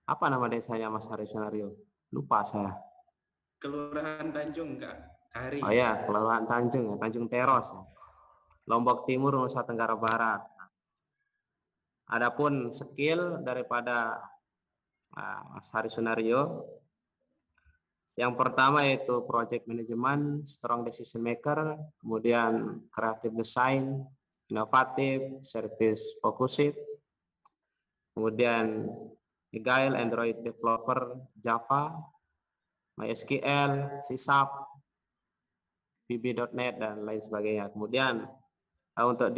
Apa nama desanya Mas Hari Sunario? Lupa saya. Kelurahan Tanjung, Kak Hari. Oh ya, Kelurahan Tanjung ya, Tanjung Teros ya. Lombok Timur, Nusa Tenggara Barat. Adapun skill daripada Mas Hari Sunario, yang pertama yaitu project management, strong decision maker, kemudian creative design, inovatif, service focused, kemudian Agile, Android developer, Java, MySQL, C#, VB.NET dan lain sebagainya. Kemudian untuk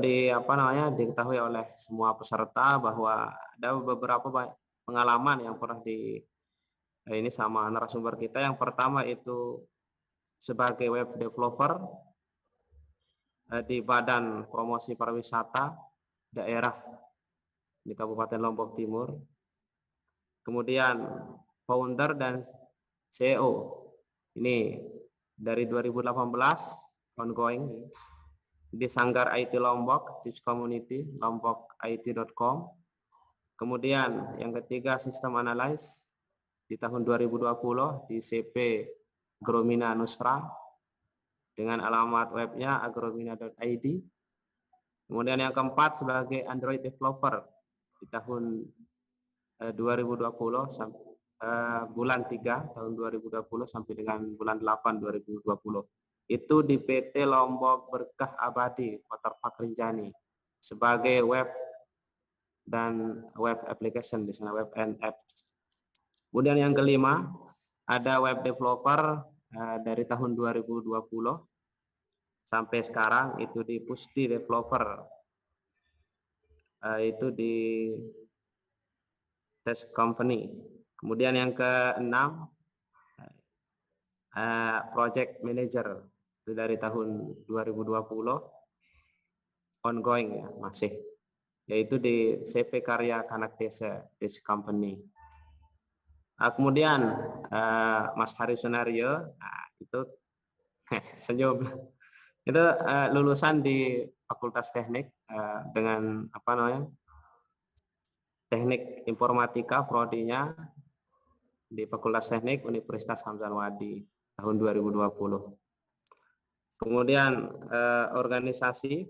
diketahui oleh semua peserta bahwa ada beberapa pengalaman yang pernah ini sama narasumber kita. Yang pertama itu sebagai web developer di Badan Promosi Pariwisata daerah di Kabupaten Lombok Timur. Kemudian founder dan CEO ini dari 2018 ongoing di Sanggar IT Lombok, Teach Community, lombokit.com. Kemudian yang ketiga sistem analysis di tahun 2020 di CP Gromina Nusra dengan alamat webnya agromina.id. Kemudian yang keempat sebagai Android developer di tahun 2020 bulan 3 tahun 2020 sampai dengan bulan 8 2020. Itu di PT Lombok Berkah Abadi Kota Fakrinjani sebagai web dan web application di sana, web and app. Kemudian yang kelima ada web developer dari tahun 2020 sampai sekarang itu di Pusti Developer, itu di Test Company. Kemudian yang keenam project manager itu dari tahun 2020 ongoing ya, masih, yaitu di CV Karya Kanak Desa Test Company. Kemudian Mas Hari Sunario itu senyum itu lulusan di Fakultas Teknik dengan Teknik Informatika prodinya di Fakultas Teknik Universitas Hamzah Wadi tahun 2020. Kemudian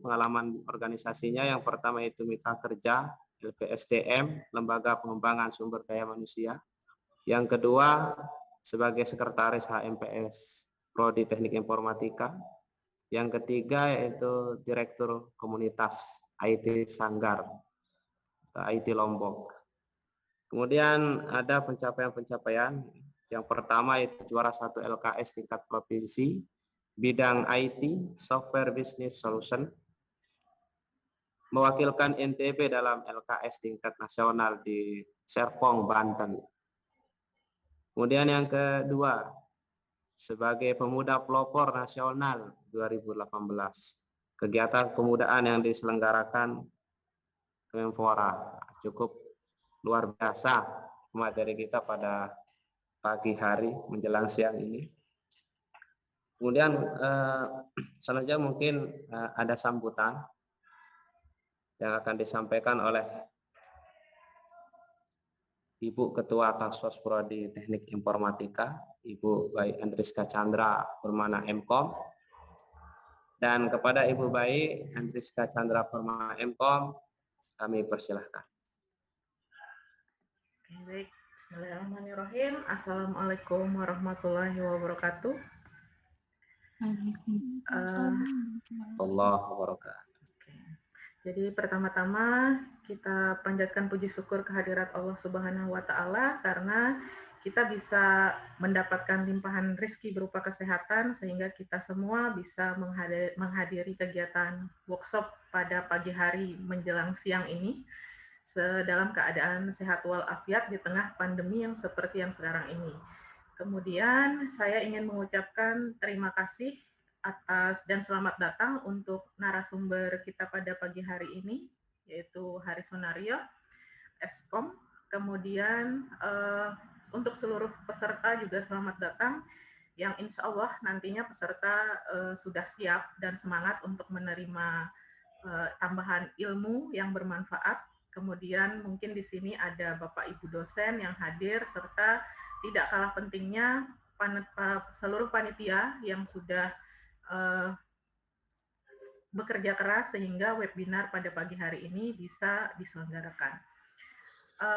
pengalaman organisasinya yang pertama itu mitra kerja LPSDM, Lembaga Pengembangan Sumber Daya Manusia. Yang kedua sebagai sekretaris HMPS Prodi Teknik Informatika. Yang ketiga yaitu Direktur Komunitas IT Sanggar IT Lombok. Kemudian ada pencapaian-pencapaian. Yang pertama itu juara 1 LKS tingkat provinsi bidang IT Software Business Solution, mewakilkan NTB dalam LKS tingkat nasional di Serpong, Banten. Kemudian yang kedua sebagai pemuda pelopor nasional 2018, kegiatan pemudaan yang diselenggarakan Kemenpora cukup luar biasa materi kita pada pagi hari menjelang siang ini. Kemudian selanjutnya mungkin ada sambutan yang akan disampaikan oleh Ibu Ketua Kassos Prodi Teknik Informatika, Ibu Bayi Andriska Chandra Permana MKOM. Dan kepada Ibu Bayi Andriska Chandra Permana MKOM, kami persilahkan. Baik, bismillahirrahmanirrahim. Assalamualaikum warahmatullahi wabarakatuh. Allah wabarakatuh. Jadi pertama-tama kita panjatkan puji syukur kehadirat Allah Subhanahu wa taala karena kita bisa mendapatkan limpahan rezeki berupa kesehatan sehingga kita semua bisa menghadiri kegiatan workshop pada pagi hari menjelang siang ini dalam keadaan sehat walafiat di tengah pandemi yang seperti yang sekarang ini. Kemudian saya ingin mengucapkan terima kasih atas dan selamat datang untuk narasumber kita pada pagi hari ini, yaitu Hari Sunario, Eskom. Kemudian untuk seluruh peserta juga selamat datang, yang insya Allah nantinya peserta sudah siap dan semangat untuk menerima tambahan ilmu yang bermanfaat. Kemudian mungkin di sini ada Bapak Ibu dosen yang hadir, serta tidak kalah pentingnya seluruh panitia yang sudah bekerja keras sehingga webinar pada pagi hari ini bisa diselenggarakan.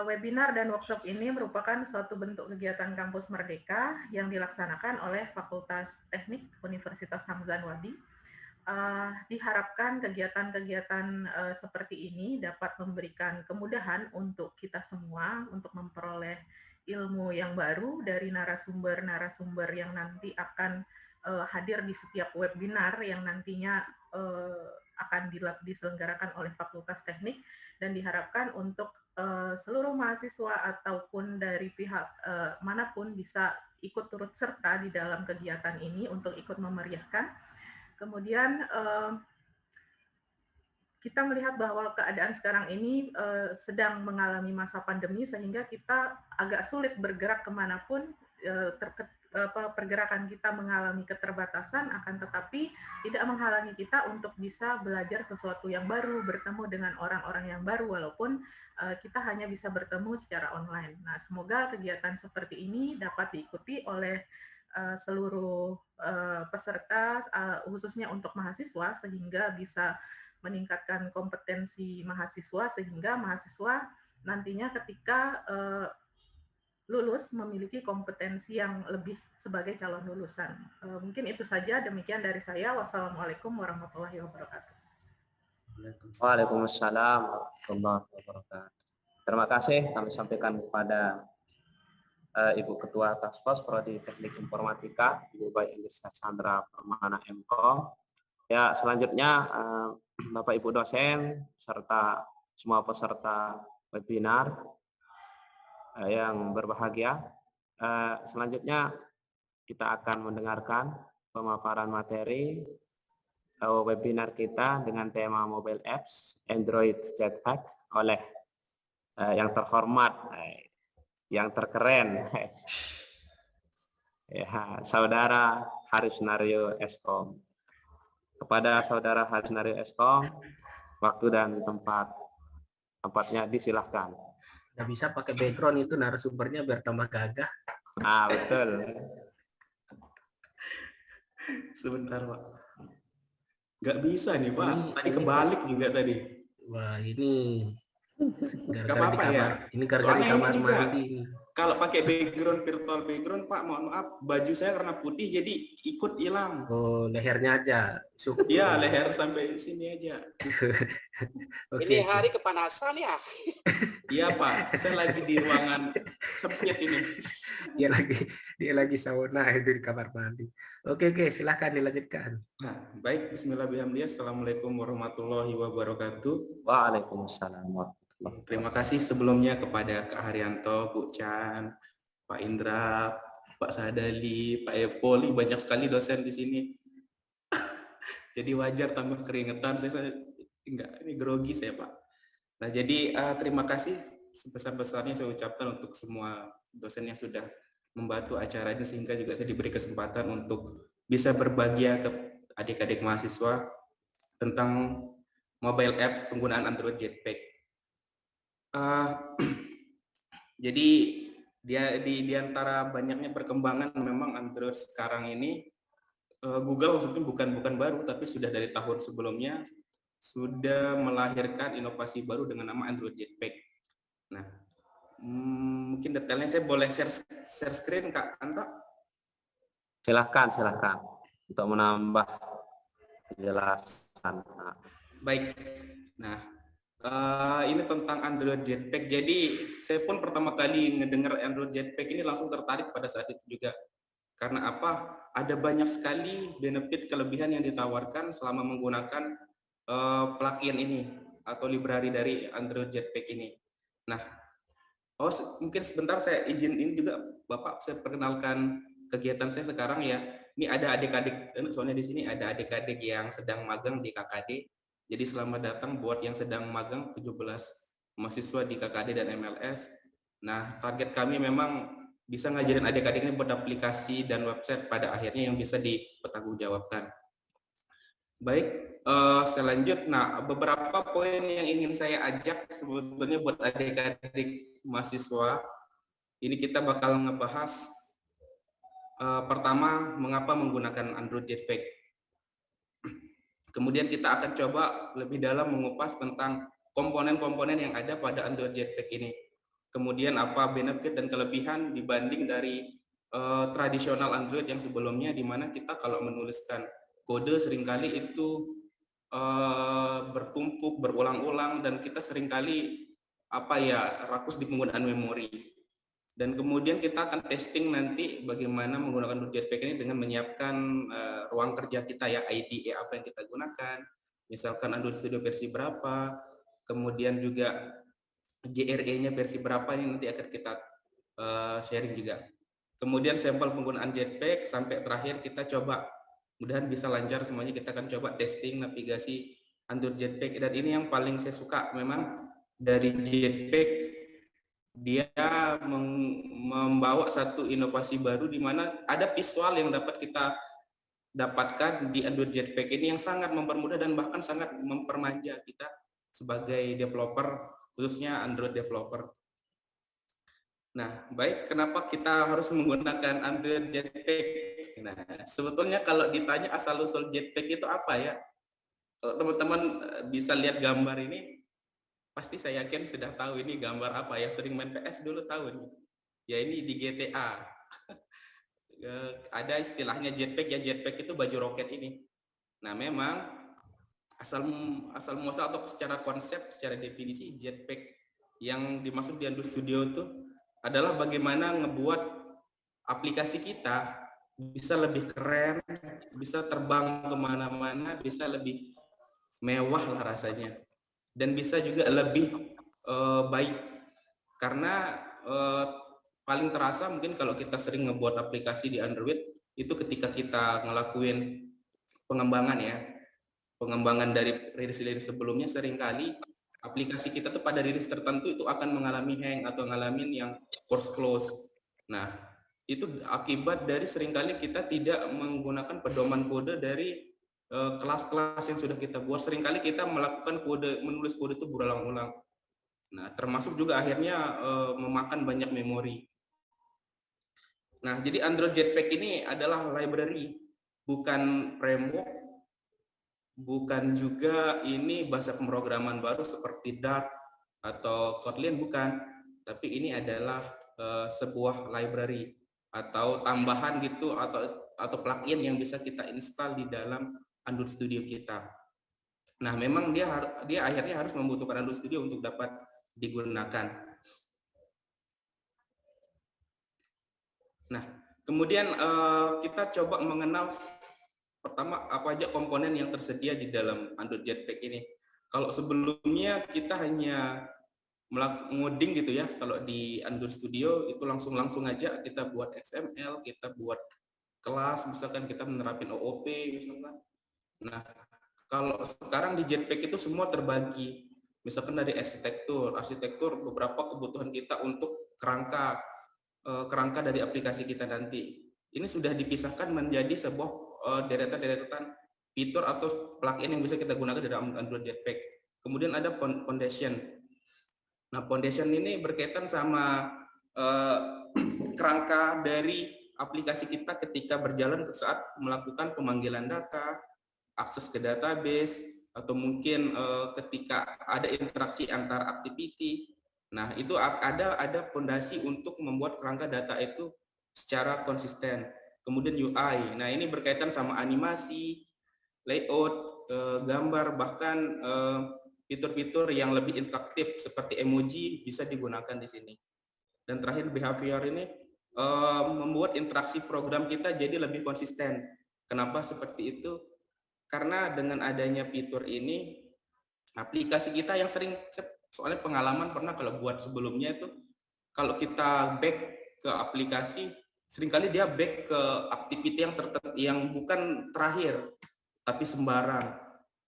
Webinar dan workshop ini merupakan suatu bentuk kegiatan Kampus Merdeka yang dilaksanakan oleh Fakultas Teknik Universitas Hamzah Wadi. Diharapkan kegiatan-kegiatan seperti ini dapat memberikan kemudahan untuk kita semua untuk memperoleh ilmu yang baru dari narasumber-narasumber yang nanti akan hadir di setiap webinar yang nantinya akan diselenggarakan oleh Fakultas Teknik, dan diharapkan untuk seluruh mahasiswa ataupun dari pihak manapun bisa ikut turut serta di dalam kegiatan ini untuk ikut memeriahkan. Kemudian kita melihat bahwa keadaan sekarang ini sedang mengalami masa pandemi sehingga kita agak sulit bergerak kemanapun. Pergerakan kita mengalami keterbatasan, akan tetapi tidak menghalangi kita untuk bisa belajar sesuatu yang baru, bertemu dengan orang-orang yang baru, walaupun kita hanya bisa bertemu secara online. Nah, semoga kegiatan seperti ini dapat diikuti oleh seluruh peserta, khususnya untuk mahasiswa, sehingga bisa meningkatkan kompetensi mahasiswa, sehingga mahasiswa nantinya ketika lulus memiliki kompetensi yang lebih sebagai calon lulusan. Mungkin itu saja, demikian dari saya. Wassalamualaikum warahmatullahi wabarakatuh. Waalaikumsalam warahmatullahi wabarakatuh. Terima kasih kami sampaikan kepada Ibu Ketua Taskforce Prodi Teknik Informatika, Ibu Baik Indrisya Sandra Permana MKOM. Ya, selanjutnya Bapak Ibu dosen serta semua peserta webinar yang berbahagia. Selanjutnya kita akan mendengarkan pemaparan materi webinar kita dengan tema Mobile Apps Android Jetpack oleh yang terhormat, yang terkeren, ya, Saudara Harisnario Eskom. Kepada Saudara Harisnario Eskom, waktu dan tempatnya disilahkan. Nggak bisa pakai background itu narasumbernya biar tambah gagah. Betul. Sebentar, Pak. Nggak bisa nih, Pak. Tadi kebalik juga tadi. Wah, ini gara-gara di kamar. Ya? Ini gara-gara di kamar mandi. Kalau pakai background, virtual background, Pak, mohon maaf, baju saya karena putih jadi ikut hilang. Oh, lehernya aja. Iya, leher sampai sini aja. Ini hari kepanasan ya? Iya, Pak. Saya lagi di ruangan sempit ini. Dia lagi sauna itu di kamar mandi. Oke, silakan dilanjutkan. Nah, baik, bismillahirrahmanirrahim. Assalamualaikum warahmatullahi wabarakatuh. Waalaikumsalam. Terima kasih sebelumnya kepada Kak Haryanto, Bu Chan, Pak Indra, Pak Sadali, Pak Epoli, banyak sekali dosen di sini. Jadi wajar tambah keringetan, saya enggak, ini grogi saya, Pak. Nah, jadi terima kasih sebesar-besarnya saya ucapkan untuk semua dosen yang sudah membantu acara ini, sehingga juga saya diberi kesempatan untuk bisa berbagi ke adik-adik mahasiswa tentang mobile apps penggunaan Android Jetpack. Jadi di antara banyaknya perkembangan memang Android sekarang ini, Google maksudnya bukan baru, tapi sudah dari tahun sebelumnya sudah melahirkan inovasi baru dengan nama Android Jetpack. Nah, mungkin detailnya saya boleh share screen, Kak Anta? Silahkan untuk menambah penjelasan. Baik. Nah, ini tentang Android Jetpack. Jadi saya pun pertama kali ngedengar Android Jetpack ini langsung tertarik pada saat itu juga. Karena apa? Ada banyak sekali benefit kelebihan yang ditawarkan selama menggunakan plugin ini atau library dari Android Jetpack ini. Nah, mungkin sebentar saya izin ini juga Bapak, saya perkenalkan kegiatan saya sekarang ya. Ini ada adik-adik, soalnya di sini ada adik-adik yang sedang magang di KKD. Jadi selamat datang buat yang sedang magang, 17 mahasiswa di KKD dan MLS. Nah, target kami memang bisa ngajarin adik-adik ini buat aplikasi dan website pada akhirnya yang bisa dipertanggungjawabkan. Baik, selanjut. Nah, beberapa poin yang ingin saya ajak sebetulnya buat adik-adik mahasiswa. Ini kita bakal ngebahas pertama, mengapa menggunakan Android Jetpack. Kemudian kita akan coba lebih dalam mengupas tentang komponen-komponen yang ada pada Android Jetpack ini. Kemudian apa benefit dan kelebihan dibanding dari tradisional Android yang sebelumnya, di mana kita kalau menuliskan kode seringkali itu bertumpuk, berulang-ulang, dan kita seringkali rakus di penggunaan memori. Dan kemudian kita akan testing nanti bagaimana menggunakan Android Jetpack ini dengan menyiapkan ruang kerja kita ya, IDE apa yang kita gunakan, misalkan Android Studio versi berapa, kemudian juga JRE-nya versi berapa, ini nanti akan kita sharing juga. Kemudian sampel penggunaan Jetpack, sampai terakhir kita coba, mudahan bisa lancar semuanya, kita akan coba testing navigasi Android Jetpack. Dan ini yang paling saya suka memang dari Jetpack, dia membawa satu inovasi baru di mana ada visual yang dapat kita dapatkan di Android Jetpack ini yang sangat mempermudah dan bahkan sangat mempermanja kita sebagai developer, khususnya Android developer. Nah, baik, kenapa kita harus menggunakan Android Jetpack? Nah, sebetulnya kalau ditanya asal-usul Jetpack itu apa ya? Kalau teman-teman bisa lihat gambar ini, pasti saya yakin sudah tahu ini gambar apa. Yang sering main PS dulu tahu nih. Ya, ini di GTA. Ada istilahnya Jetpack, ya Jetpack itu baju roket ini. Nah, memang asal muasal atau secara konsep, secara definisi Jetpack yang dimaksud di Android Studio itu adalah bagaimana ngebuat aplikasi kita bisa lebih keren, bisa terbang kemana-mana, bisa lebih mewah lah rasanya, dan bisa juga lebih baik. Karena paling terasa mungkin kalau kita sering ngebuat aplikasi di Android, itu ketika kita ngelakuin pengembangan dari rilis sebelumnya, seringkali aplikasi kita tuh pada rilis tertentu itu akan mengalami hang atau ngalamin yang force close. Nah, itu akibat dari seringkali kita tidak menggunakan pedoman kode dari kelas-kelas yang sudah kita buat. Seringkali kita melakukan menulis kode itu berulang-ulang. Nah, termasuk juga akhirnya memakan banyak memori. Nah, jadi Android Jetpack ini adalah library, bukan framework, bukan juga ini bahasa pemrograman baru seperti Dart atau Kotlin, bukan. Tapi ini adalah sebuah library atau tambahan gitu, atau plugin yang bisa kita install di dalam Android Studio kita. Nah, memang dia akhirnya harus membutuhkan Android Studio untuk dapat digunakan. Nah, kemudian kita coba mengenal pertama apa aja komponen yang tersedia di dalam Android Jetpack ini. Kalau sebelumnya kita hanya ngoding gitu ya, kalau di Android Studio itu langsung aja kita buat XML, kita buat kelas, misalkan kita menerapin OOP misalkan. Nah, kalau sekarang di Jetpack itu semua terbagi, misalkan dari arsitektur beberapa kebutuhan kita untuk kerangka dari aplikasi kita nanti. Ini sudah dipisahkan menjadi sebuah deretan fitur atau plugin yang bisa kita gunakan di dalam Android Jetpack. Kemudian ada foundation. Nah, foundation ini berkaitan sama kerangka dari aplikasi kita ketika berjalan saat melakukan pemanggilan data, akses ke database, atau mungkin ketika ada interaksi antar activity. Nah, itu ada fondasi untuk membuat kerangka data itu secara konsisten. Kemudian UI. Nah, ini berkaitan sama animasi, layout, gambar, bahkan fitur-fitur yang lebih interaktif seperti emoji bisa digunakan di sini. Dan terakhir, behavior ini membuat interaksi program kita jadi lebih konsisten. Kenapa seperti itu? Karena dengan adanya fitur ini, aplikasi kita yang sering, soalnya pengalaman pernah kalau buat sebelumnya itu, kalau kita back ke aplikasi, seringkali dia back ke activity yang bukan terakhir, tapi sembarang.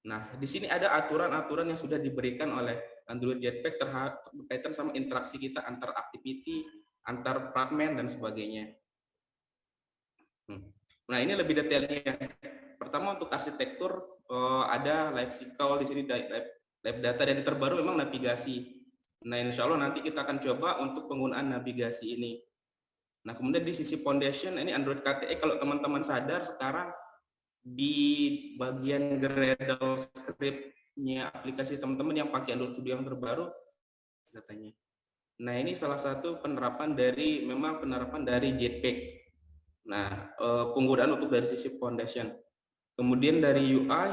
Nah, di sini ada aturan-aturan yang sudah diberikan oleh Android Jetpack berkaitan sama interaksi kita antar activity, antar fragment, dan sebagainya. Nah, ini lebih detailnya. Pertama untuk arsitektur ada life cycle di sini, live data, dan yang terbaru memang navigasi. Nah, insya Allah nanti kita akan coba untuk penggunaan navigasi ini. Nah, kemudian di sisi foundation ini Android KTE, kalau teman-teman sadar sekarang di bagian Gradle script-nya aplikasi teman-teman yang pakai Android Studio yang terbaru katanya. Nah, ini salah satu penerapan dari Jetpack. Nah, penggunaan untuk dari sisi foundation. Kemudian dari UI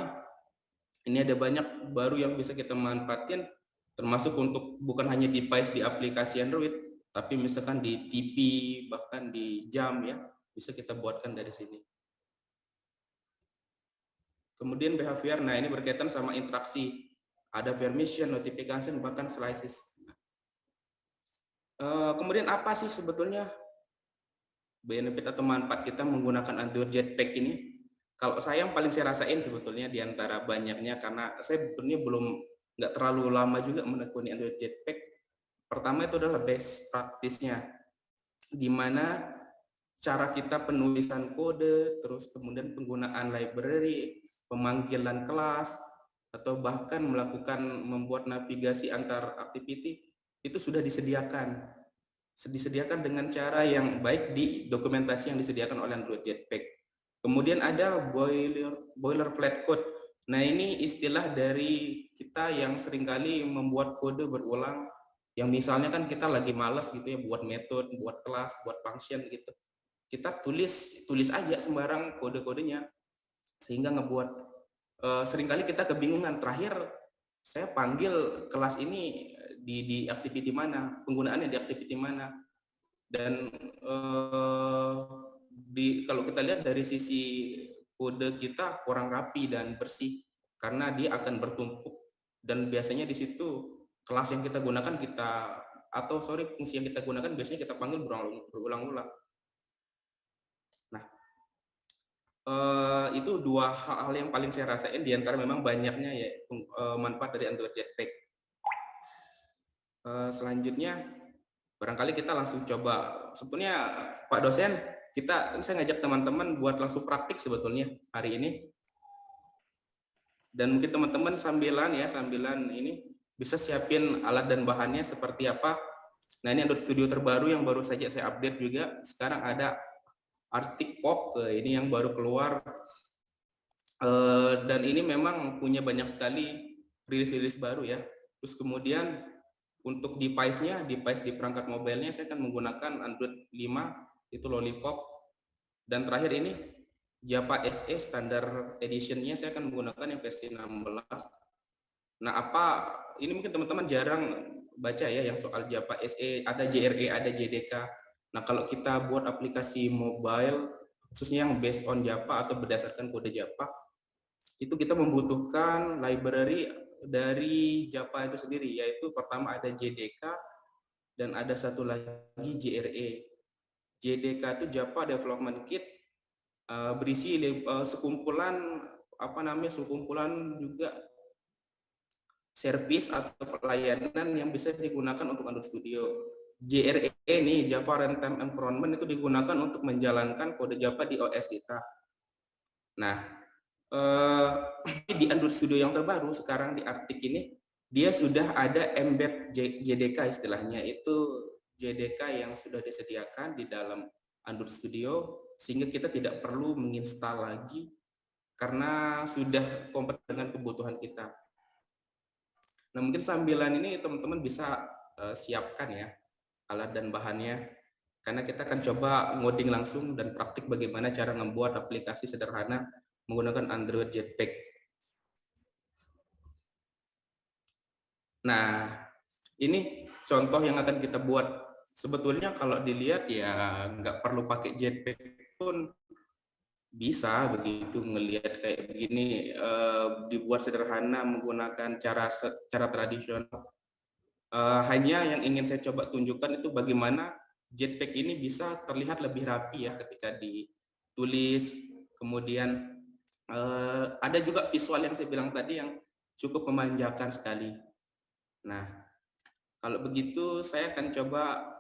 ini ada banyak baru yang bisa kita manfaatin, termasuk untuk bukan hanya device di aplikasi Android, tapi misalkan di TV, bahkan di jam ya, bisa kita buatkan dari sini. Kemudian behavior, nah ini berkaitan sama interaksi. Ada permission, notification, bahkan slices. Kemudian apa sih sebetulnya benefit atau manfaat kita menggunakan Android Jetpack ini? Kalau saya yang paling saya rasain sebetulnya di antara banyaknya, karena saya sebetulnya nggak terlalu lama juga menekuni Android Jetpack. Pertama itu adalah best practice-nya, di mana cara kita penulisan kode, terus kemudian penggunaan library, pemanggilan kelas, atau bahkan membuat navigasi antar activity, itu sudah disediakan dengan cara yang baik di dokumentasi yang disediakan oleh Android Jetpack. Kemudian ada boilerplate code. Nah, ini istilah dari kita yang seringkali membuat kode berulang, yang misalnya kan kita lagi malas gitu ya, buat metode, buat kelas, buat function gitu. Kita tulis aja sembarang kode-kodenya, sehingga ngebuat seringkali kita kebingungan. Terakhir saya panggil kelas ini di activity mana, penggunaannya di activity mana. Dan kalau kita lihat dari sisi kode kita kurang rapi dan bersih, karena dia akan bertumpuk, dan biasanya di situ kelas yang kita gunakan fungsi yang kita gunakan biasanya kita panggil berulang-ulang. Nah, itu dua hal yang paling saya rasain di antara memang banyaknya ya manfaat dari Android Jetpack. Selanjutnya barangkali kita langsung coba. Sebetulnya Pak dosen, saya ngajak teman-teman buat langsung praktik sebetulnya hari ini. Dan mungkin teman-teman sambilan ini bisa siapin alat dan bahannya seperti apa. Nah, ini Android Studio terbaru yang baru saja saya update juga. Sekarang ada Arctic Pop, ini yang baru keluar. Dan ini memang punya banyak sekali rilis-rilis baru ya. Terus kemudian untuk device di perangkat mobilenya saya akan menggunakan Android 5, itu Lollipop. Dan terakhir ini Java SE Standard Edition-nya saya akan menggunakan yang versi 16. Nah, ini mungkin teman-teman jarang baca ya yang soal Java SE, ada JRE, ada JDK. Nah, kalau kita buat aplikasi mobile, khususnya yang based on Java atau berdasarkan kode Java, itu kita membutuhkan library dari Java itu sendiri, yaitu pertama ada JDK dan ada satu lagi JRE. JDK itu Java Development Kit, berisi sekumpulan juga service atau pelayanan yang bisa digunakan untuk Android Studio. JRE ini Java Runtime Environment itu digunakan untuk menjalankan kode Java di OS kita. Nah, di Android Studio yang terbaru sekarang di Arctic ini dia sudah ada embed JDK istilahnya, itu JDK yang sudah disediakan di dalam Android Studio sehingga kita tidak perlu menginstal lagi karena sudah kompeten dengan kebutuhan kita. Nah, mungkin sambilan ini teman-teman bisa siapkan ya alat dan bahannya, karena kita akan coba ngoding langsung dan praktik bagaimana cara membuat aplikasi sederhana menggunakan Android Jetpack. Nah, ini contoh yang akan kita buat. Sebetulnya kalau dilihat ya nggak perlu pakai Jetpack pun bisa begitu, ngelihat kayak begini, dibuat sederhana menggunakan cara tradisional. Hanya yang ingin saya coba tunjukkan itu bagaimana Jetpack ini bisa terlihat lebih rapi ya ketika ditulis. Kemudian ada juga visual yang saya bilang tadi yang cukup memanjakan sekali. Nah, kalau begitu saya akan coba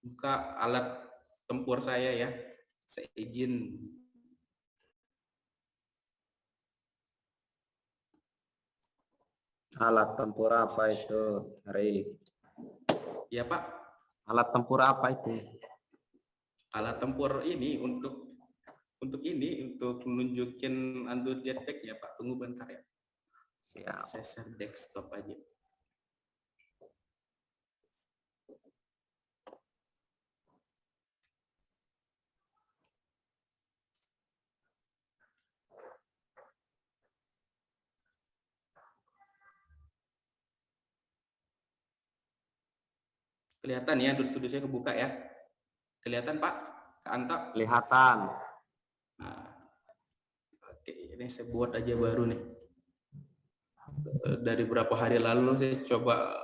buka alat tempur saya ya. Saya izin. Alat tempur apa itu, Hari? Ya Pak, Alat tempur apa itu? alat tempur ini untuk menunjukin Android Jetpack ya Pak. Tunggu bentar ya. Siap. Saya share desktop aja. Kelihatan ya, Android Studio saya kebuka ya. Kelihatan Pak? Kak Anta? Kelihatan. Nah, oke, ini saya buat aja baru nih. Dari berapa hari lalu saya coba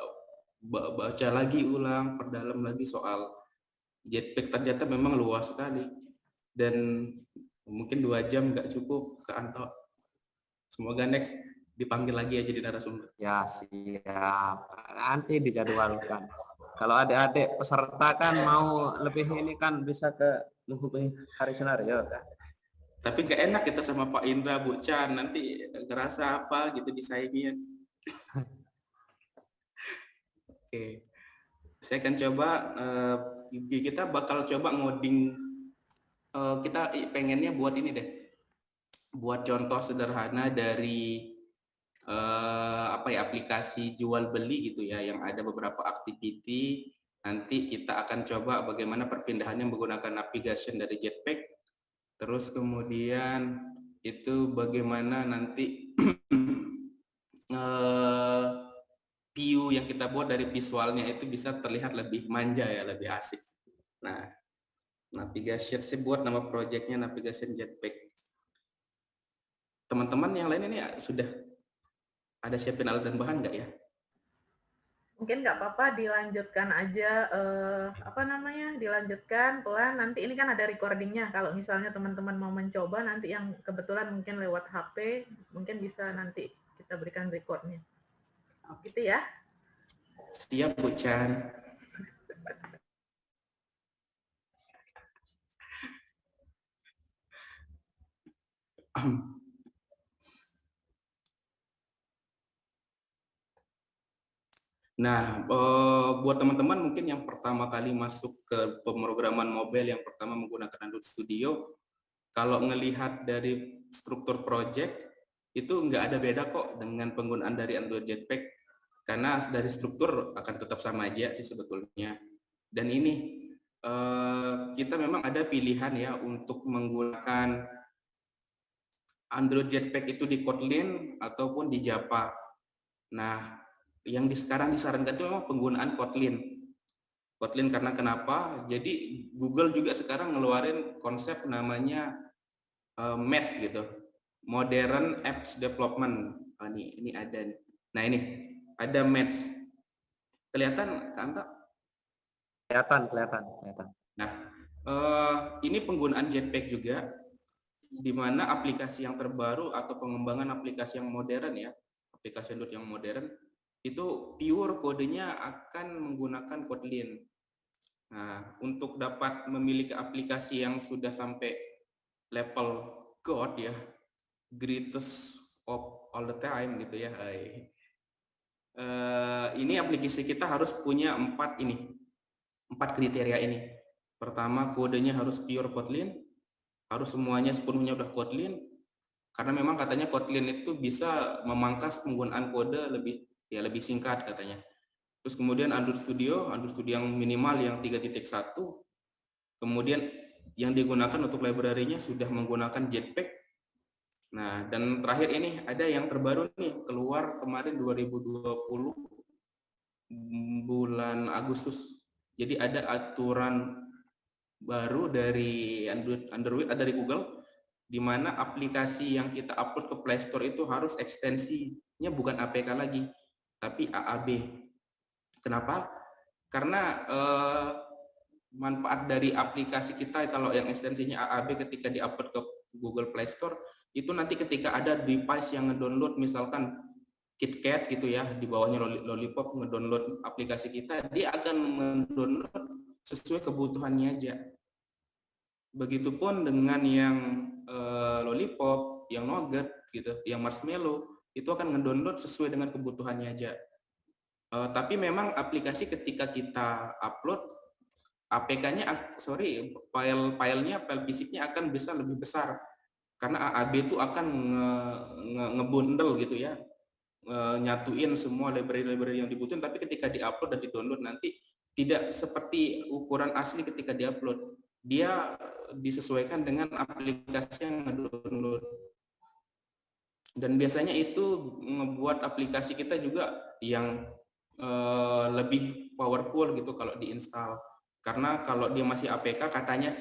baca lagi ulang, perdalam lagi soal Jetpack. Ternyata memang luas sekali. Dan mungkin 2 jam nggak cukup Kak Anto. Semoga next dipanggil lagi ya jadi narasumber. Ya, siap. Nanti dijadwalkan. Kalau adik-adik peserta kan mau lebih ini kan bisa ke menghubungi Hari Sunario kan. Tapi gak enak kita sama Pak Indra, Bu Chan, nanti ngerasa apa gitu disaingin. Oke, saya akan coba, kita bakal coba ngoding, kita pengennya buat ini deh, buat contoh sederhana dari aplikasi jual beli gitu ya, yang ada beberapa activity. Nanti kita akan coba bagaimana perpindahannya menggunakan navigation dari Jetpack. Terus kemudian itu bagaimana nanti view yang kita buat dari visualnya itu bisa terlihat lebih manja ya, lebih asik. Nah, navigation saya buat nama projectnya navigation Jetpack. Teman-teman yang lain ini sudah ada siapin alat dan bahan nggak ya? Mungkin nggak apa-apa dilanjutkan aja, dilanjutkan pelan. Nanti ini kan ada recordingnya. Kalau misalnya teman-teman mau mencoba, nanti yang kebetulan mungkin lewat HP, mungkin bisa nanti kita berikan recordnya. Gitu ya. Siap, Bu Chan. Nah, buat teman-teman mungkin yang pertama kali masuk ke pemrograman mobile, yang pertama menggunakan Android Studio, kalau ngelihat dari struktur project, itu nggak ada beda kok dengan penggunaan dari Android Jetpack, karena dari struktur akan tetap sama aja sih sebetulnya. Dan ini, kita memang ada pilihan ya untuk menggunakan Android Jetpack itu di Kotlin ataupun di Java. Nah, yang sekarang disarankan itu memang penggunaan Kotlin. Kotlin karena kenapa? Jadi Google juga sekarang ngeluarin konsep namanya MAD gitu, Modern Apps Development. Ini ada. Nah ini ada MAD. Kelihatan Kak Anta? Kelihatan. Nah, ini penggunaan Jetpack juga, di mana aplikasi yang terbaru atau pengembangan aplikasi yang modern ya, aplikasi Android yang modern, itu pure kodenya akan menggunakan Kotlin. Nah, untuk dapat memiliki aplikasi yang sudah sampai level God ya, greatest of all the time gitu ya. Ini aplikasi kita harus punya 4 kriteria ini. Pertama, kodenya harus pure Kotlin, harus semuanya sepenuhnya udah Kotlin, karena memang katanya Kotlin itu bisa memangkas penggunaan kode lebih singkat katanya. Terus kemudian Android Studio yang minimal yang 3.1, kemudian yang digunakan untuk library-nya sudah menggunakan Jetpack. Nah, dan terakhir ini ada yang terbaru nih, keluar kemarin 2020 bulan Agustus. Jadi ada aturan baru dari Android dari Google, di mana aplikasi yang kita upload ke Play Store itu harus ekstensinya bukan APK lagi, tapi AAB. Kenapa? Karena manfaat dari aplikasi kita kalau yang ekstensinya AAB ketika diupload ke Google Play Store, itu nanti ketika ada device yang ngedownload misalkan KitKat gitu ya, di bawahnya Lollipop ngedownload aplikasi kita, dia akan mendownload sesuai kebutuhannya aja. Begitupun dengan yang Lollipop, yang Nougat gitu, yang Marshmallow, itu akan ngedownload sesuai dengan kebutuhannya aja. Tapi memang aplikasi ketika kita upload, APK-nya, file fisiknya akan bisa lebih besar karena AAB itu akan ngebundle gitu ya, nyatuin semua library-library yang dibutuhin. Tapi ketika diupload dan di-download nanti tidak seperti ukuran asli ketika diupload, dia disesuaikan dengan aplikasi yang ngedownload. Dan biasanya itu membuat aplikasi kita juga yang lebih powerful gitu kalau diinstal. Karena kalau dia masih APK, katanya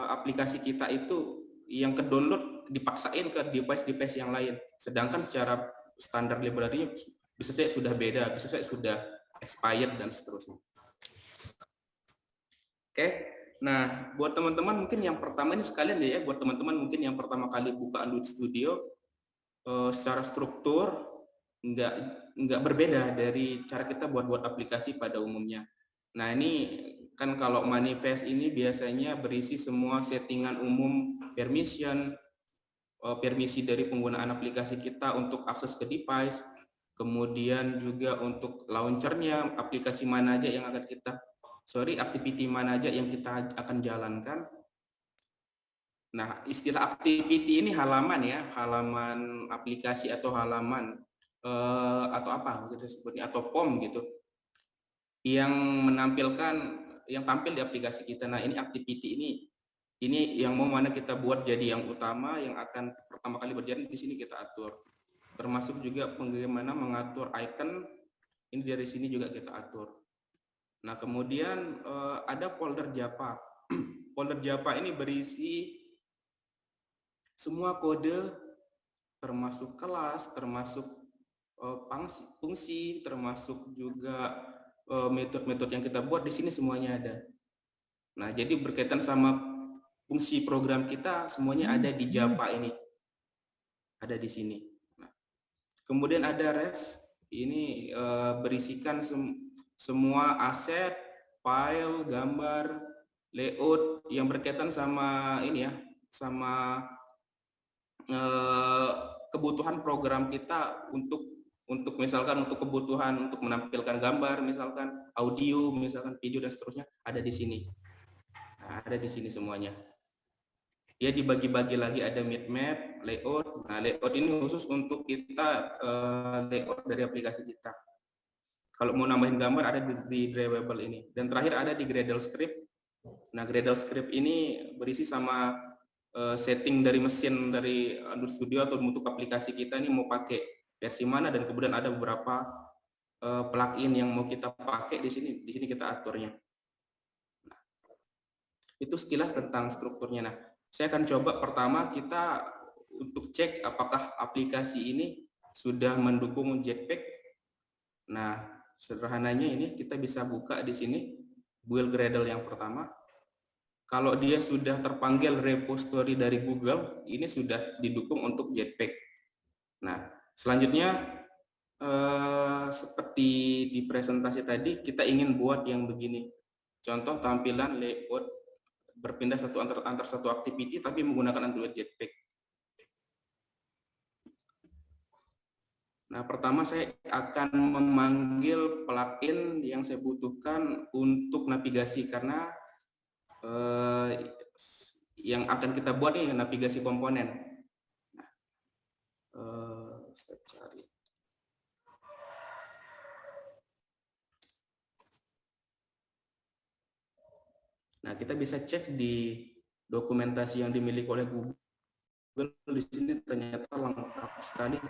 aplikasi kita itu yang ke-download dipaksain ke device yang lain. Sedangkan secara standar library bisa saja sudah beda, bisa saja sudah expired dan seterusnya. Oke. Nah, buat teman-teman mungkin yang pertama ini sekalian ya, buat teman-teman mungkin yang pertama kali buka Android Studio, secara struktur nggak berbeda dari cara kita buat aplikasi pada umumnya. Nah, ini kan kalau manifest ini biasanya berisi semua settingan umum, permisi dari penggunaan aplikasi kita untuk akses ke device, kemudian juga untuk launchernya, aplikasi mana aja yang akan activity mana aja yang kita akan jalankan. Nah, istilah activity ini halaman ya, halaman aplikasi atau halaman atau apa gitu sebutnya, atau POM gitu, yang tampil di aplikasi kita. Nah, ini activity ini yang mau mana kita buat jadi yang utama, yang akan pertama kali berjalan di sini kita atur. Termasuk juga bagaimana mengatur icon, ini dari sini juga kita atur. Nah, kemudian ada folder Java. Folder Java ini berisi semua kode, termasuk kelas, termasuk fungsi, termasuk juga metode-metode yang kita buat di sini semuanya ada. Nah, jadi berkaitan sama fungsi program kita semuanya ada di Java ini, ada di sini. Nah, kemudian ada REST, ini berisikan semua aset, file, gambar, layout yang berkaitan sama ini ya, sama kebutuhan program kita untuk misalkan untuk kebutuhan untuk menampilkan gambar, misalkan audio, misalkan video dan seterusnya, ada di sini. Nah, ada di sini semuanya. Dia dibagi-bagi lagi, ada map, layout. Nah, layout ini khusus untuk kita layout dari aplikasi kita. Kalau mau nambahin gambar ada di Drawable ini. Dan terakhir ada di Gradle Script. Nah, Gradle Script ini berisi sama setting dari mesin dari Android Studio atau untuk aplikasi kita ini mau pakai versi mana, dan kemudian ada beberapa plugin yang mau kita pakai di sini kita aturnya. Nah, itu sekilas tentang strukturnya. Nah, saya akan coba pertama kita untuk cek apakah aplikasi ini sudah mendukung Jetpack. Nah, sederhananya ini kita bisa buka di sini build Gradle yang pertama. Kalau dia sudah terpanggil repository dari Google, ini sudah didukung untuk Jetpack. Nah, selanjutnya seperti di presentasi tadi, kita ingin buat yang begini. Contoh tampilan layout berpindah antar satu activity tapi menggunakan Android Jetpack. Nah, pertama saya akan memanggil plugin yang saya butuhkan untuk navigasi, karena yang akan kita buat ini navigasi komponen. Nah, saya cari. Nah, kita bisa cek di dokumentasi yang dimiliki oleh Google. Di sini ternyata lengkap sekali.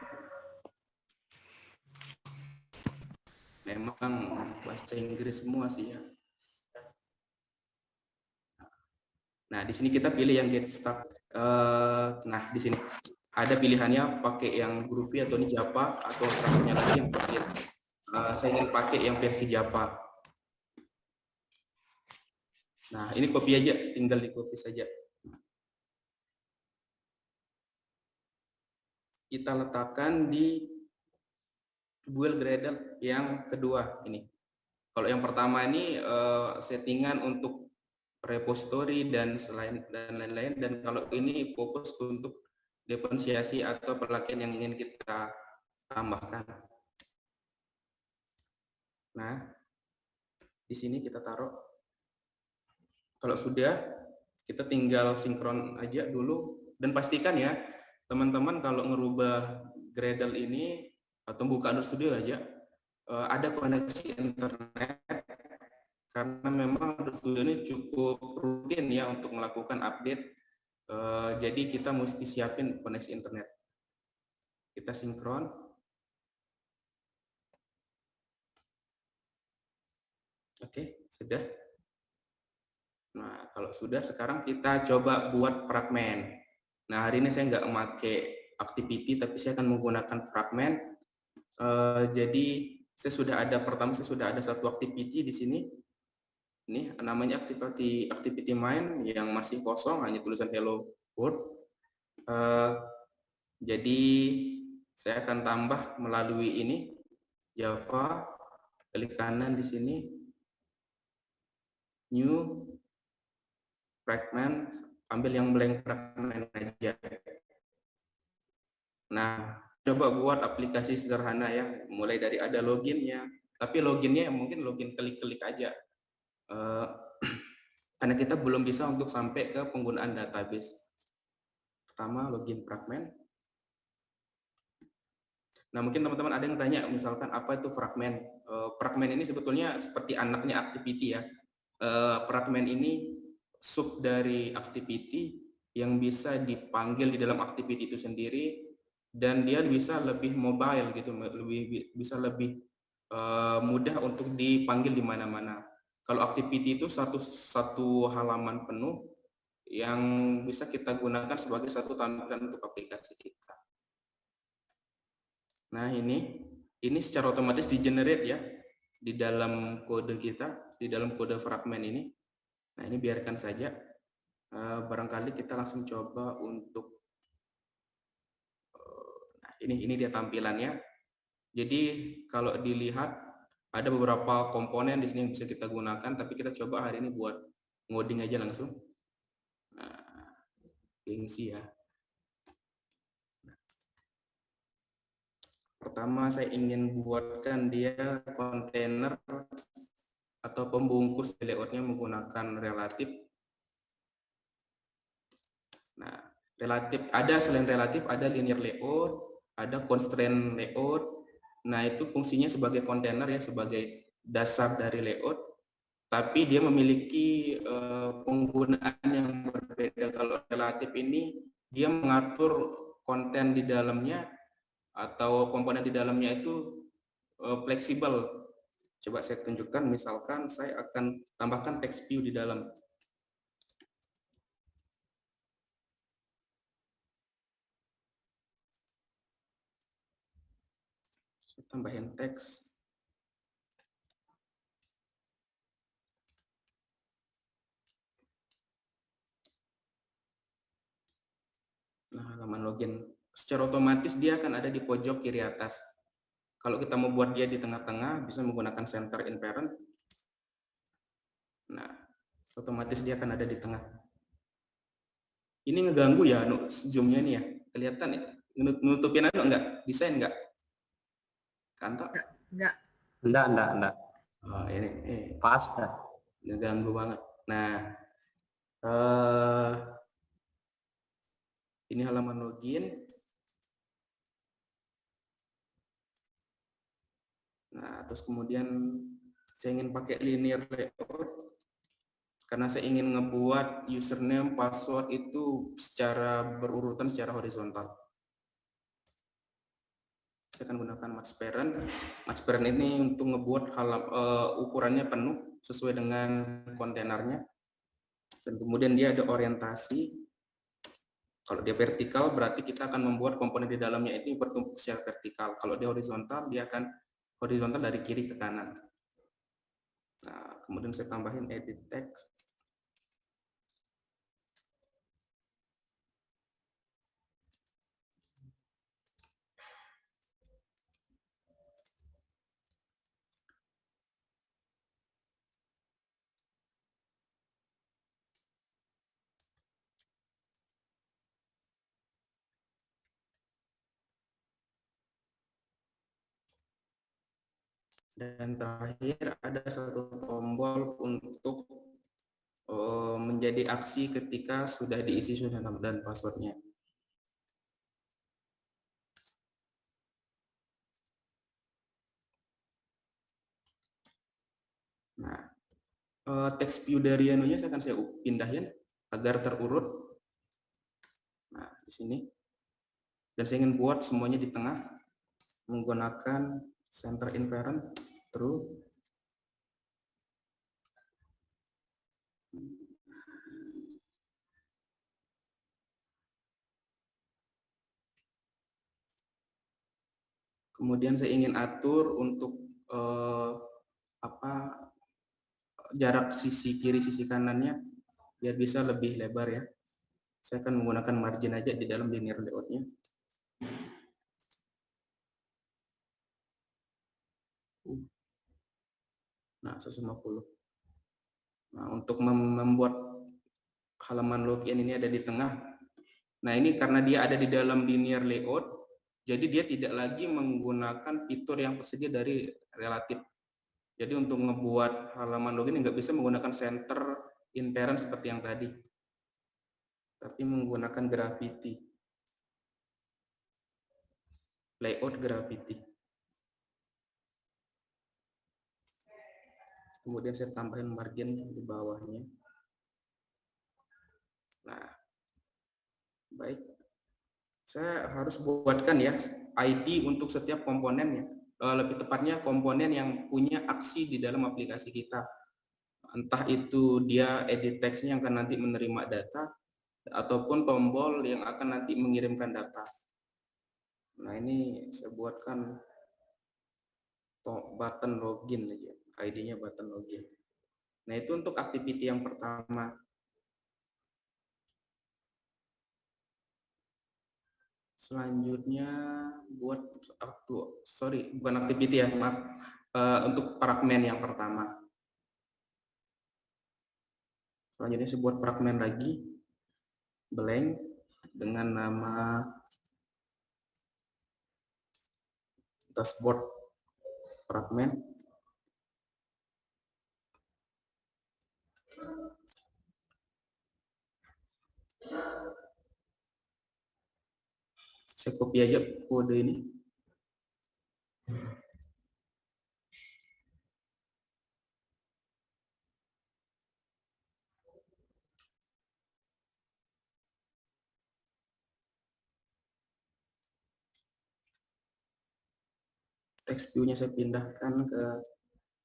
Memang bahasa Inggris semua sih ya. Nah, di sini kita pilih yang get start. Nah, di sini ada pilihannya pakai yang Groovy atau ini Java, atau satunya lagi yang pakai. Saya ingin pakai yang versi Java. Nah, ini copy aja, tinggal di copy saja. Kita letakkan di build Gradle yang kedua ini. Kalau yang pertama ini settingan untuk repository dan lain-lain, dan kalau ini fokus untuk diferensiasi atau perlakian yang ingin kita tambahkan. Nah, di sini kita taruh. Kalau sudah, kita tinggal sinkron aja dulu dan pastikan ya, teman-teman kalau ngerubah Gradle ini atau buka Android Studio aja, ada koneksi internet karena memang Android Studio ini cukup rutin ya untuk melakukan update. Jadi kita mesti siapin koneksi internet. Kita sinkron. Oke, sudah. Nah, kalau sudah, sekarang kita coba buat fragment. Nah, hari ini saya nggak memakai activity, tapi saya akan menggunakan fragment. Jadi, saya sudah ada satu activity di sini. Ini namanya activity main yang masih kosong, hanya tulisan hello world. Jadi, saya akan tambah melalui ini Java, klik kanan di sini, new fragment, ambil yang blank fragment aja. Nah, coba buat aplikasi sederhana ya, mulai dari ada loginnya, tapi loginnya mungkin login klik-klik aja. Karena kita belum bisa untuk sampai ke penggunaan database. Pertama, login fragment. Nah, mungkin teman-teman ada yang tanya, misalkan apa itu fragment? Fragment ini sebetulnya seperti anaknya activity ya. Fragment ini sub dari activity yang bisa dipanggil di dalam activity itu sendiri, dan dia bisa lebih mobile gitu, bisa lebih mudah untuk dipanggil di mana-mana. Kalau activity itu satu halaman penuh yang bisa kita gunakan sebagai satu tampilan untuk aplikasi kita. Nah, ini secara otomatis di-generate ya di dalam kode kita, di dalam kode fragment ini. Nah, ini biarkan saja. Barangkali kita langsung coba untuk nah, ini dia tampilannya. Jadi kalau dilihat ada beberapa komponen di sini yang bisa kita gunakan, tapi kita coba hari ini buat ngoding aja langsung. Nah, gengsi ya. Pertama saya ingin buatkan dia kontainer atau pembungkus layoutnya menggunakan relatif. Nah, relatif ada selain relatif, ada linear layout, ada constraint layout. Nah, itu fungsinya sebagai kontainer ya, sebagai dasar dari layout. Tapi dia memiliki penggunaan yang berbeda. Kalau relatif ini dia mengatur konten di dalamnya atau komponen di dalamnya itu fleksibel. Coba saya tunjukkan, misalkan saya akan tambahkan text view di dalam. Saya tambahin teks. Nah, halaman login. Secara otomatis dia akan ada di pojok kiri atas. Kalau kita mau buat dia di tengah-tengah, bisa menggunakan center in parent. Nah, otomatis dia akan ada di tengah. Ini ngeganggu ya zoom-nya nih ya. Kelihatan ya? Nutupin aja enggak? Desain enggak? Kantor? Enggak. Enggak. Oh, ini Pas dah. ngeganggu banget. Nah, ini halaman login. Nah, terus kemudian saya ingin pakai linear layout karena saya ingin ngebuat username, password itu secara berurutan, secara horizontal. Saya akan gunakan match parent. Match parent ini untuk ngebuat ukurannya penuh sesuai dengan kontainernya. Dan kemudian dia ada orientasi. Kalau dia vertikal berarti kita akan membuat komponen di dalamnya ini bertumpuk secara vertikal. Kalau dia horizontal, dia akan horizontal dari kiri ke kanan. Nah, kemudian saya tambahin edit text. Dan terakhir ada satu tombol untuk menjadi aksi ketika sudah diisi username dan passwordnya. Nah, text view dari anunya saya pindahin agar terurut. Nah, di sini. Dan saya ingin buat semuanya di tengah menggunakan center in parent true. Kemudian saya ingin atur untuk jarak sisi kiri sisi kanannya biar bisa lebih lebar ya. Saya akan menggunakan margin aja di dalam linear layout-nya. Nah, 150. Nah, untuk membuat halaman login ini ada di tengah. Nah, ini karena dia ada di dalam linear layout, jadi dia tidak lagi menggunakan fitur yang tersedia dari relatif. Jadi untuk ngebuat halaman login nggak bisa menggunakan center in parent seperti yang tadi, tapi menggunakan Gravity, layout Gravity. Kemudian saya tambahin margin di bawahnya. Nah, baik. Saya harus buatkan ya ID untuk setiap komponennya. Lebih tepatnya komponen yang punya aksi di dalam aplikasi kita. Entah itu dia edit text-nya yang akan nanti menerima data, ataupun tombol yang akan nanti mengirimkan data. Nah, ini saya buatkan button login aja, ID-nya button login. Nah, itu untuk activity yang pertama. Selanjutnya buat bukan activity ya, maaf. Untuk fragment yang pertama. Selanjutnya saya buat fragment lagi, blank, dengan nama dashboard fragment. Saya copy aja kode ini. Text view-nya saya pindahkan ke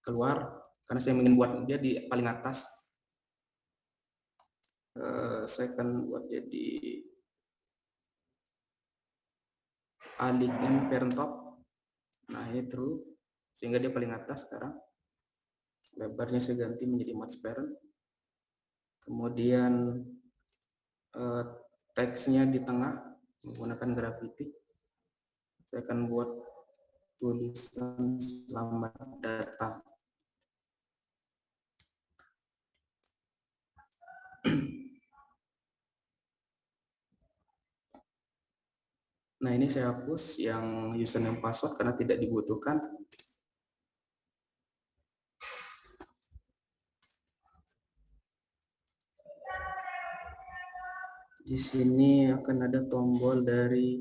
keluar karena saya ingin buat dia di paling atas. Saya akan buat jadi align parent top. Nah, ini true sehingga dia paling atas sekarang. Lebarnya saya ganti menjadi match parent. Kemudian teksnya di tengah menggunakan Gravity. Saya akan buat tulisan selamat datang. Nah, ini saya hapus yang username password karena tidak dibutuhkan. Di sini akan ada tombol dari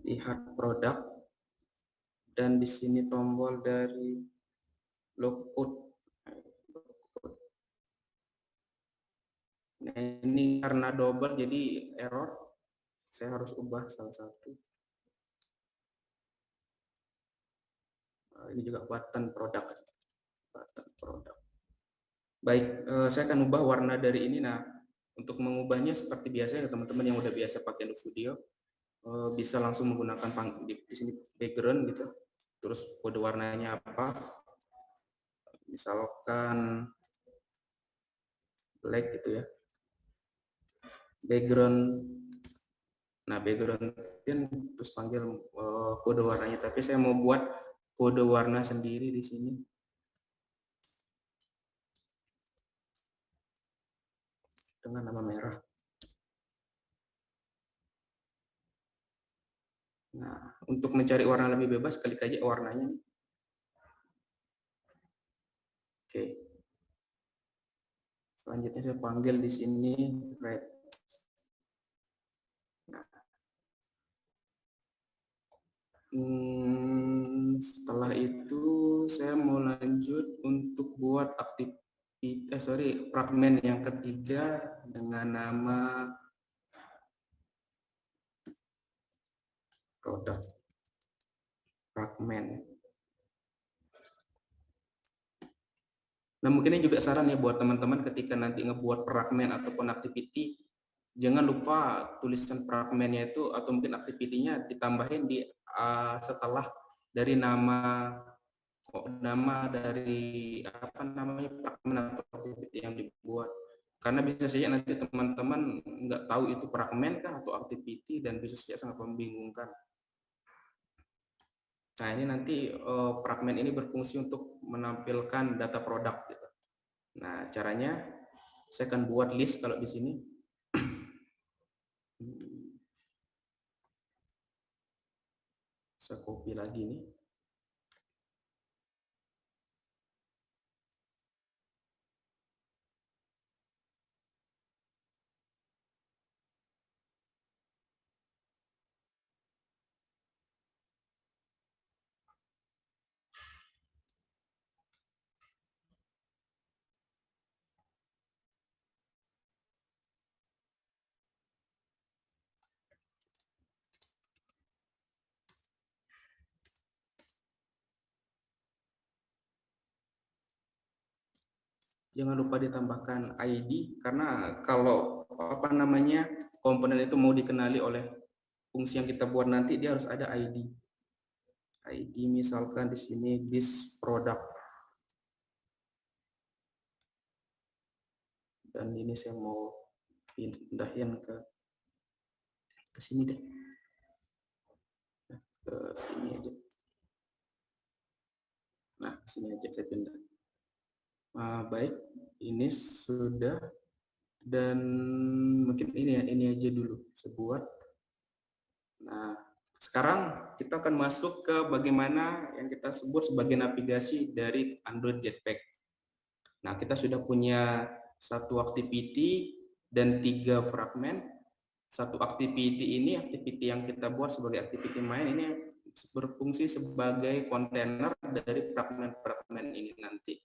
lihat produk, dan di sini tombol dari logout. Nah, ini karena double jadi error, saya harus ubah salah satu. Ini juga button produk. Baik, saya akan ubah warna dari ini. Nah, untuk mengubahnya seperti biasa ya teman-teman yang udah biasa pakai Studio, bisa langsung menggunakan di sini background gitu. Terus kode warnanya apa? Misalkan black gitu ya. Background. Nah, background terus panggil kode warnanya, tapi saya mau buat kode warna sendiri di sini. Dengan nama merah. Nah, untuk mencari warna lebih bebas, klik aja warnanya. Oke. Selanjutnya saya panggil di sini red. Nah. Setelah itu saya mau lanjut untuk buat fragmen yang ketiga dengan nama produk fragmen. Nah, mungkin ini juga saran ya buat teman-teman ketika nanti ngebuat fragmen ataupun activity, jangan lupa tulisan fragmennya itu atau mungkin activity-nya ditambahin di setelah dari nama dari apa namanya fragmen atau activity yang dibuat. Karena bisa saja nanti teman-teman nggak tahu itu fragmen kah atau activity dan bisa saja sangat membingungkan. Nah, ini nanti fragmen ini berfungsi untuk menampilkan data produk gitu. Nah, caranya saya akan buat list kalau di sini. Saya copy lagi nih. Jangan lupa ditambahkan ID karena kalau apa namanya komponen itu mau dikenali oleh fungsi yang kita buat nanti dia harus ada ID. ID misalkan di sini this product. Dan ini saya mau pindahin ke sini deh. Ke sini aja. Nah, ke sini aja saya pindah. Baik, ini sudah dan mungkin ini aja dulu saya buat. Nah, sekarang kita akan masuk ke bagaimana yang kita sebut sebagai navigasi dari Android Jetpack. Nah, kita sudah punya satu activity dan 3 fragmen. Satu activity ini, activity yang kita buat sebagai activity main ini berfungsi sebagai kontainer dari fragmen-fragmen ini nanti.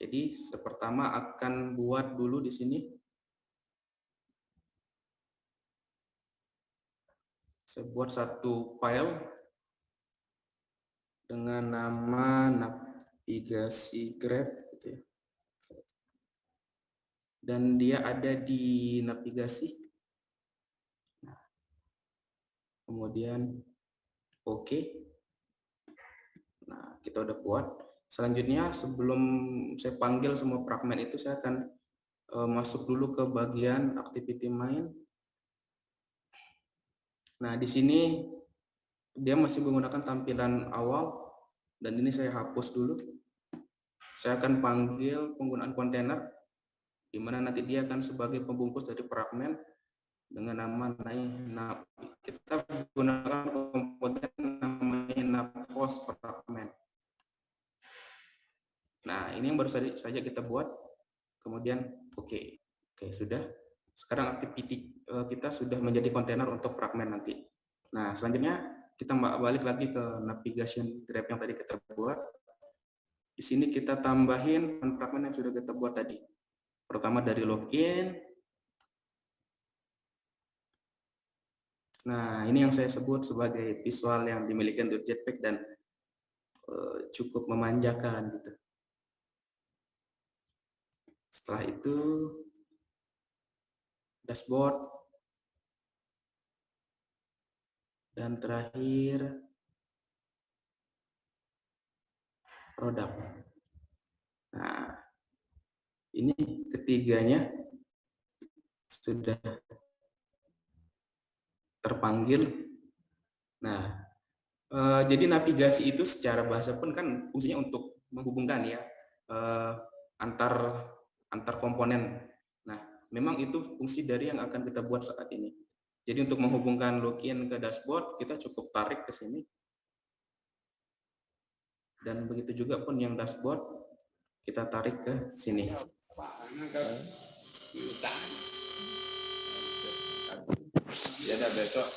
Jadi pertama akan buat dulu di sini. Saya buat satu file dengan nama navigasi grab gitu ya. Dan dia ada di navigasi. Nah, kemudian oke. Nah, kita udah buat. Selanjutnya sebelum saya panggil semua fragmen itu saya akan masuk dulu ke bagian activity main. Nah, di sini dia masih menggunakan tampilan awal dan ini saya hapus dulu. Saya akan panggil penggunaan kontainer di mana nanti dia akan sebagai pembungkus dari fragmen dengan nama kita gunakan komponen namanya navpost fragment. Nah, ini yang baru saja kita buat. Kemudian oke, sudah. Sekarang activity kita sudah menjadi kontainer untuk fragmen nanti. Nah, selanjutnya kita balik lagi ke navigation grab yang tadi kita buat. Di sini kita tambahin fragmen yang sudah kita buat tadi. Pertama dari login. Nah, ini yang saya sebut sebagai visual yang dimiliki Android Jetpack dan cukup memanjakan gitu. Setelah itu dashboard dan terakhir produk. Nah, ini ketiganya sudah terpanggil. Nah, jadi navigasi itu secara bahasa pun kan fungsinya untuk menghubungkan ya antar komponen. Nah, memang itu fungsi dari yang akan kita buat saat ini. Jadi untuk menghubungkan login ke dashboard, kita cukup tarik ke sini. Dan begitu juga pun yang dashboard, kita tarik ke sini. Ya ada besok.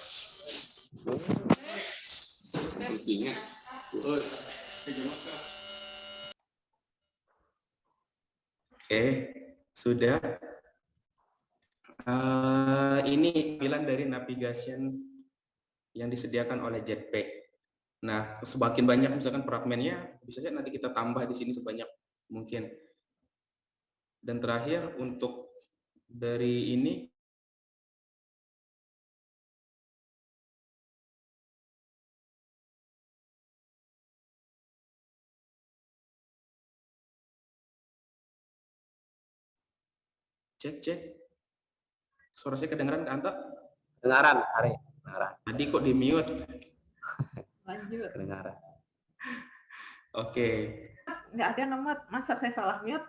Oke, sudah. Ini tampilan dari navigation yang disediakan oleh Jetpack. Nah, semakin banyak misalkan fragmennya, bisa saja nanti kita tambah di sini sebanyak mungkin. Dan terakhir untuk dari ini, cek. Suara saya kedengaran ke Anta? Kedengaran, Hari. Kedengaran. Tadi kok di mute? Lanjut. Kedengaran. Oke. Nggak ada nomor, masa saya salah mute?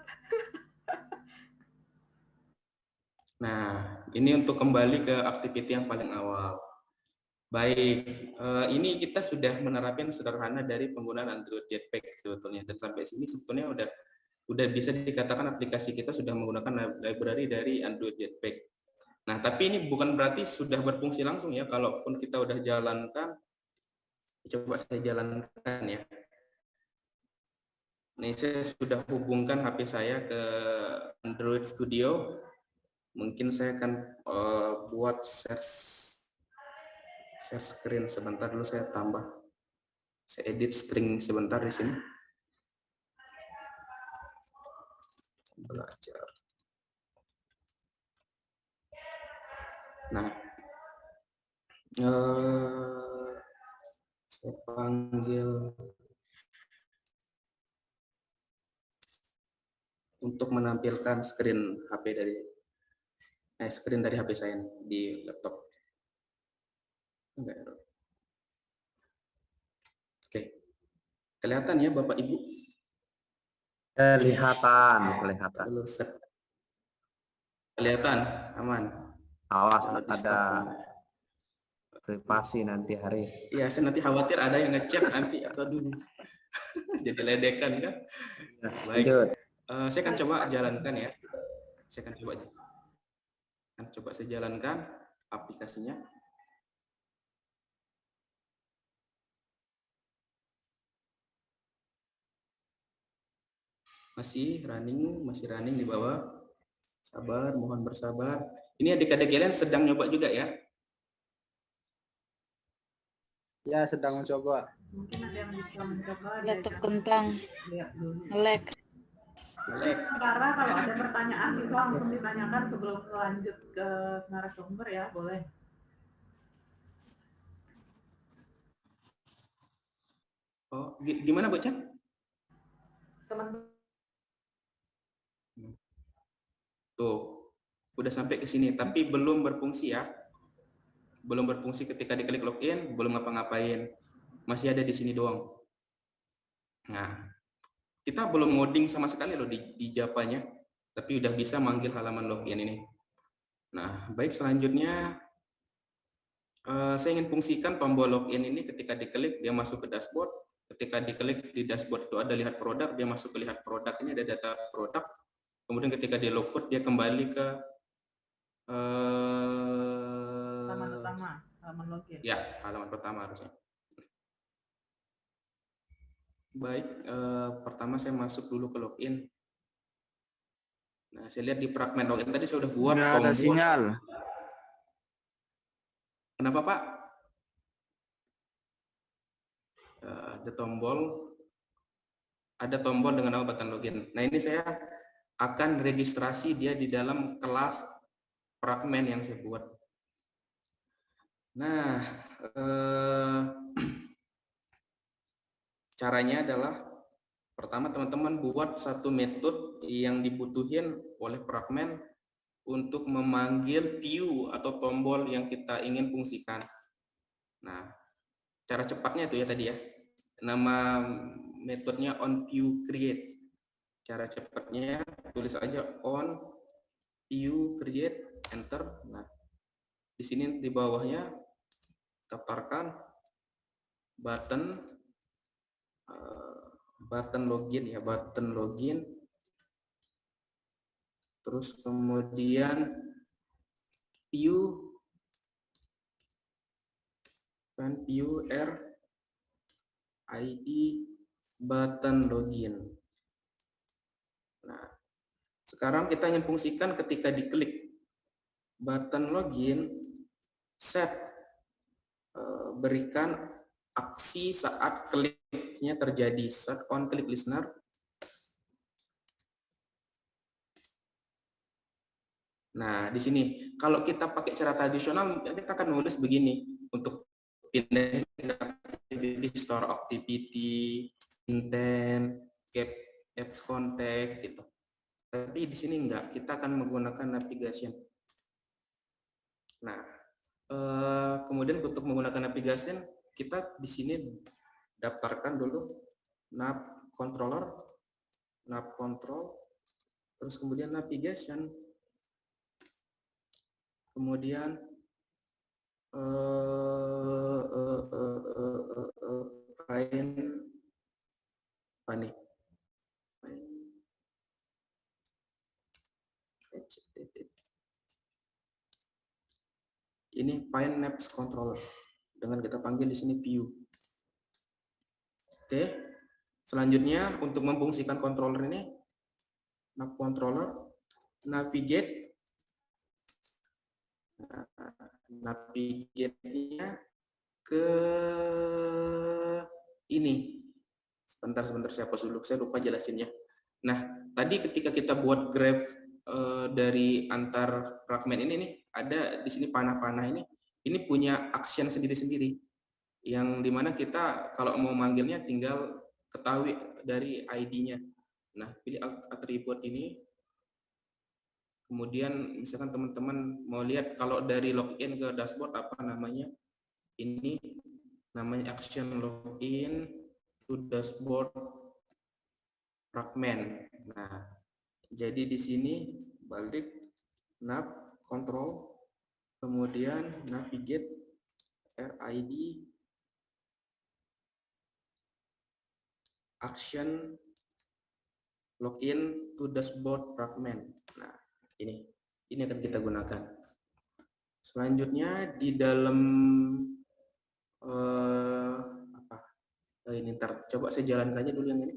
Nah, ini untuk kembali ke activity yang paling awal. Baik, ini kita sudah menerapkan sederhana dari penggunaan Android Jetpack sebetulnya, dan sampai sini sebetulnya udah bisa dikatakan aplikasi kita sudah menggunakan library dari Android Jetpack. Nah, tapi ini bukan berarti sudah berfungsi langsung ya. Kalaupun kita udah jalankan, coba saya jalankan ya. Ini saya sudah hubungkan HP saya ke Android Studio. Mungkin saya akan buat share screen sebentar dulu, saya tambah. Saya edit string sebentar di sini. Belajar. Nah, saya panggil untuk menampilkan screen dari HP saya di laptop. Oke, kelihatan ya Bapak Ibu? Kelihatan. Kelihatan, aman. Awas ada privasi nanti, Hari. Iya, saya nanti khawatir ada yang ngecek nanti atau dulu. Jadi ledekan kan? Baik. Saya akan coba jalankan ya. Saya akan coba saya jalankan aplikasinya. Masih running di bawah. Sabar, mohon bersabar. Ini adik-adik kalian sedang nyoba juga ya? Ya, sedang mencoba. Mungkin ada yang bisa mencoba. Laptop kentang, Lihat dulu. nge-lag. Sekarang kalau ada pertanyaan bisa langsung ditanyakan sebelum lanjut ke narasumber ya, boleh. Oh, gimana Bu Chan? Tuh, udah sampai ke sini, tapi belum berfungsi ya. Belum berfungsi ketika diklik login, belum ngapa-ngapain. Masih ada di sini doang. Nah, kita belum ngoding sama sekali loh di Java-nya, tapi udah bisa manggil halaman login ini. Nah, baik, selanjutnya saya ingin fungsikan tombol login ini ketika diklik dia masuk ke dashboard. Ketika diklik di dashboard itu ada lihat produk, dia masuk ke lihat produk, ini ada data produk. Kemudian ketika di logout dia kembali ke halaman utama, halaman login. Ya, halaman pertama harusnya. Baik, pertama saya masuk dulu ke login. Nah, saya lihat di fragmen login tadi saya udah buat Nggak ada sinyal. Kenapa Pak? Ada tombol dengan nama button login. Nah, ini saya akan registrasi dia di dalam kelas fragmen yang saya buat. Nah, caranya adalah pertama teman-teman buat satu metode yang dibutuhin oleh fragmen untuk memanggil view atau tombol yang kita ingin fungsikan. Nah, cara cepatnya itu ya tadi ya. Nama metodenya onViewCreate. Cara cepatnya tulis aja on view create enter. Nah, di sini di bawahnya daftarkan button login ya, button login. Terus kemudian view RID button login. Nah, sekarang kita ingin fungsikan ketika diklik button login, set berikan aksi saat kliknya terjadi, set on click listener. Nah, di sini kalau kita pakai cara tradisional, kita akan nulis begini untuk pindah activity, store activity, intent, get apps contact gitu. Tapi di sini enggak, kita akan menggunakan navigation. Nah, kemudian untuk menggunakan navigation, kita di sini daftarkan dulu nav controller, nav control, terus kemudian navigation, kemudian ini Find Maps Controller dengan kita panggil di sini view. Oke, selanjutnya untuk memfungsikan controller ini, nav controller, navigate, navigate-nya ke ini. Sebentar saya hapus dulu, saya lupa jelasinnya. Nah, tadi ketika kita buat graph dari antar fragmen ini nih, ada di sini panah-panah ini punya action sendiri-sendiri, yang dimana kita kalau mau manggilnya tinggal ketahui dari ID-nya. Nah, pilih atribut ini, kemudian misalkan teman-teman mau lihat kalau dari login ke dashboard apa namanya, ini namanya action login to dashboard fragment. Nah, jadi di sini balik nav control, kemudian navigate RID action login to dashboard fragment. Nah, ini akan kita gunakan. Selanjutnya di dalam ini ntar coba saya jalankan aja dulu yang ini.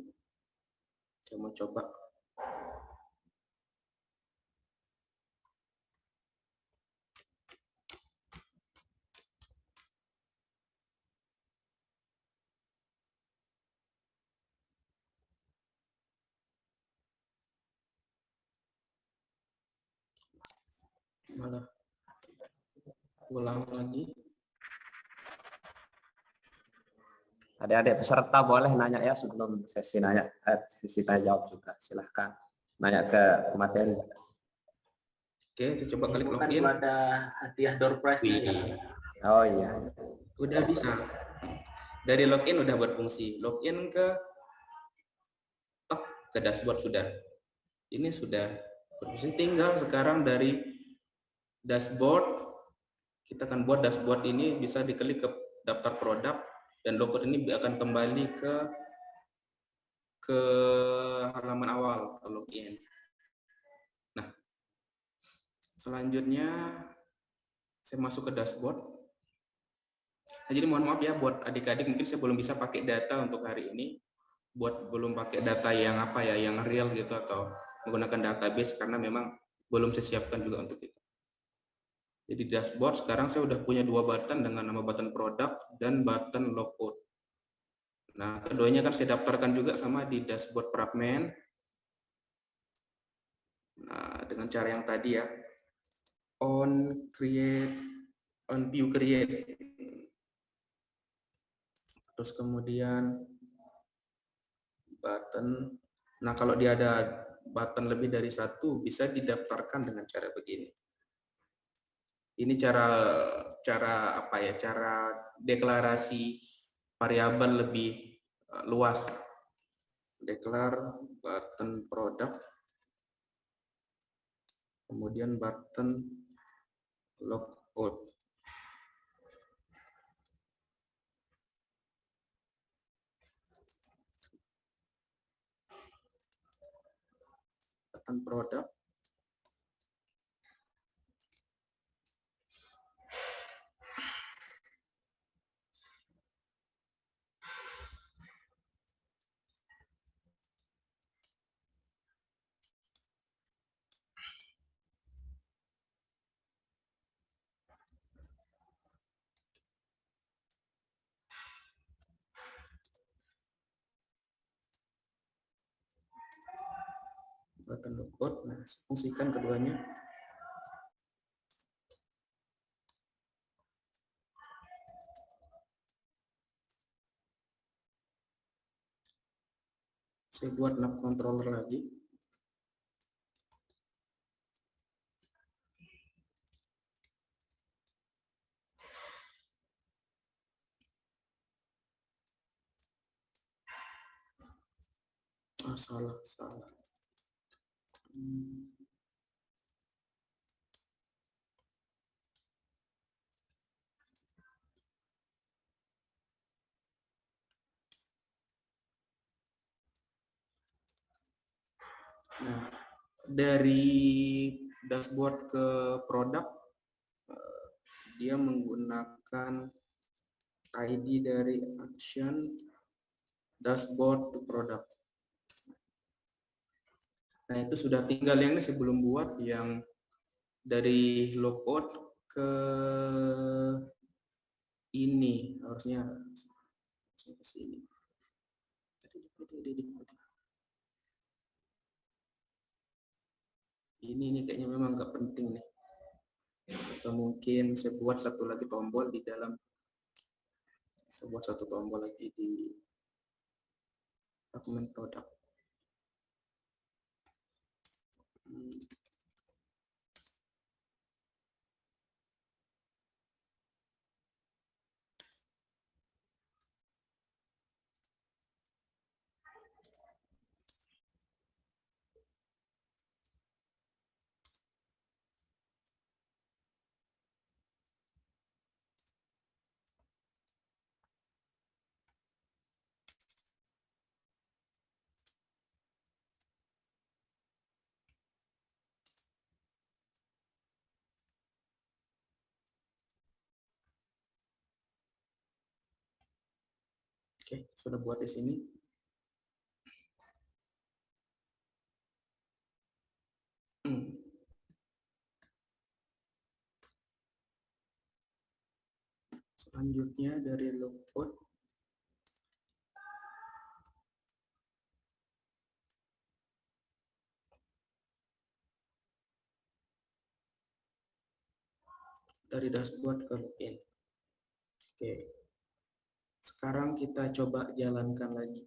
Saya mau coba. Malah ulang lagi. Adik-adik peserta boleh nanya ya sebelum sesi tanya jawab juga. Silahkan nanya ke materi. Oke, saya coba klik Bukan login. ada hadiah door prize Wih, Oh iya. udah bisa. Dari login udah berfungsi. Login ke dashboard sudah. Ini sudah berfungsi. Tinggal sekarang dari dashboard, kita akan buat dashboard ini bisa diklik ke daftar produk, dan logo ini akan kembali ke halaman awal ke login. Nah, selanjutnya saya masuk ke dashboard. Nah, jadi mohon maaf ya buat adik-adik, mungkin saya belum bisa pakai data untuk hari ini, belum pakai data yang yang real gitu atau menggunakan database karena memang belum saya siapkan juga untuk itu. Jadi dashboard sekarang saya udah punya 2 button dengan nama button produk dan button logout. Nah, keduanya kan saya daftarkan juga sama di dashboard fragment. Nah, dengan cara yang tadi ya, on view create. Terus kemudian button. Nah, kalau dia ada button lebih dari 1 bisa didaftarkan dengan cara begini. Ini cara deklarasi variabel lebih luas. Declare button product kemudian button logout. Button produk. Button logout. Nah, fungsikan keduanya. Saya buat nav controller lagi. Salah. Nah, dari dashboard ke produk, dia menggunakan ID dari action dashboard to product. Nah, itu sudah tinggal yang ini sebelum buat yang dari logout ke ini harusnya ke sini. Ini kayaknya memang nggak penting nih. Atau mungkin saya buat satu lagi tombol di dalam. Saya buat satu tombol lagi di fragment produk. Oke, sudah buat di sini. Selanjutnya dari logout, dari dashboard ke login. Oke. Sekarang kita coba jalankan lagi.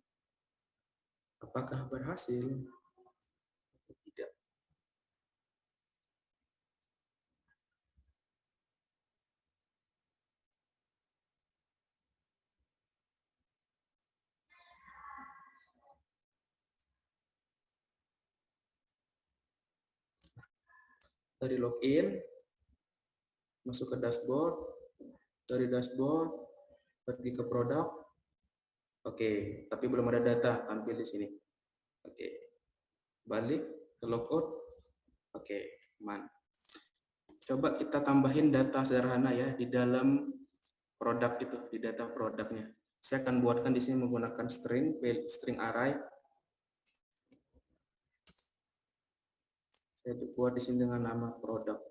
Apakah berhasil atau tidak? Dari login, masuk ke dashboard, dari dashboard, pergi ke produk. Oke, tapi belum ada data tampil di sini. Oke, balik ke logout. Oke, aman. Coba kita tambahin data sederhana ya di dalam produk itu, di data produknya. Saya akan buatkan di sini menggunakan string array. Saya buat di sini dengan nama produk.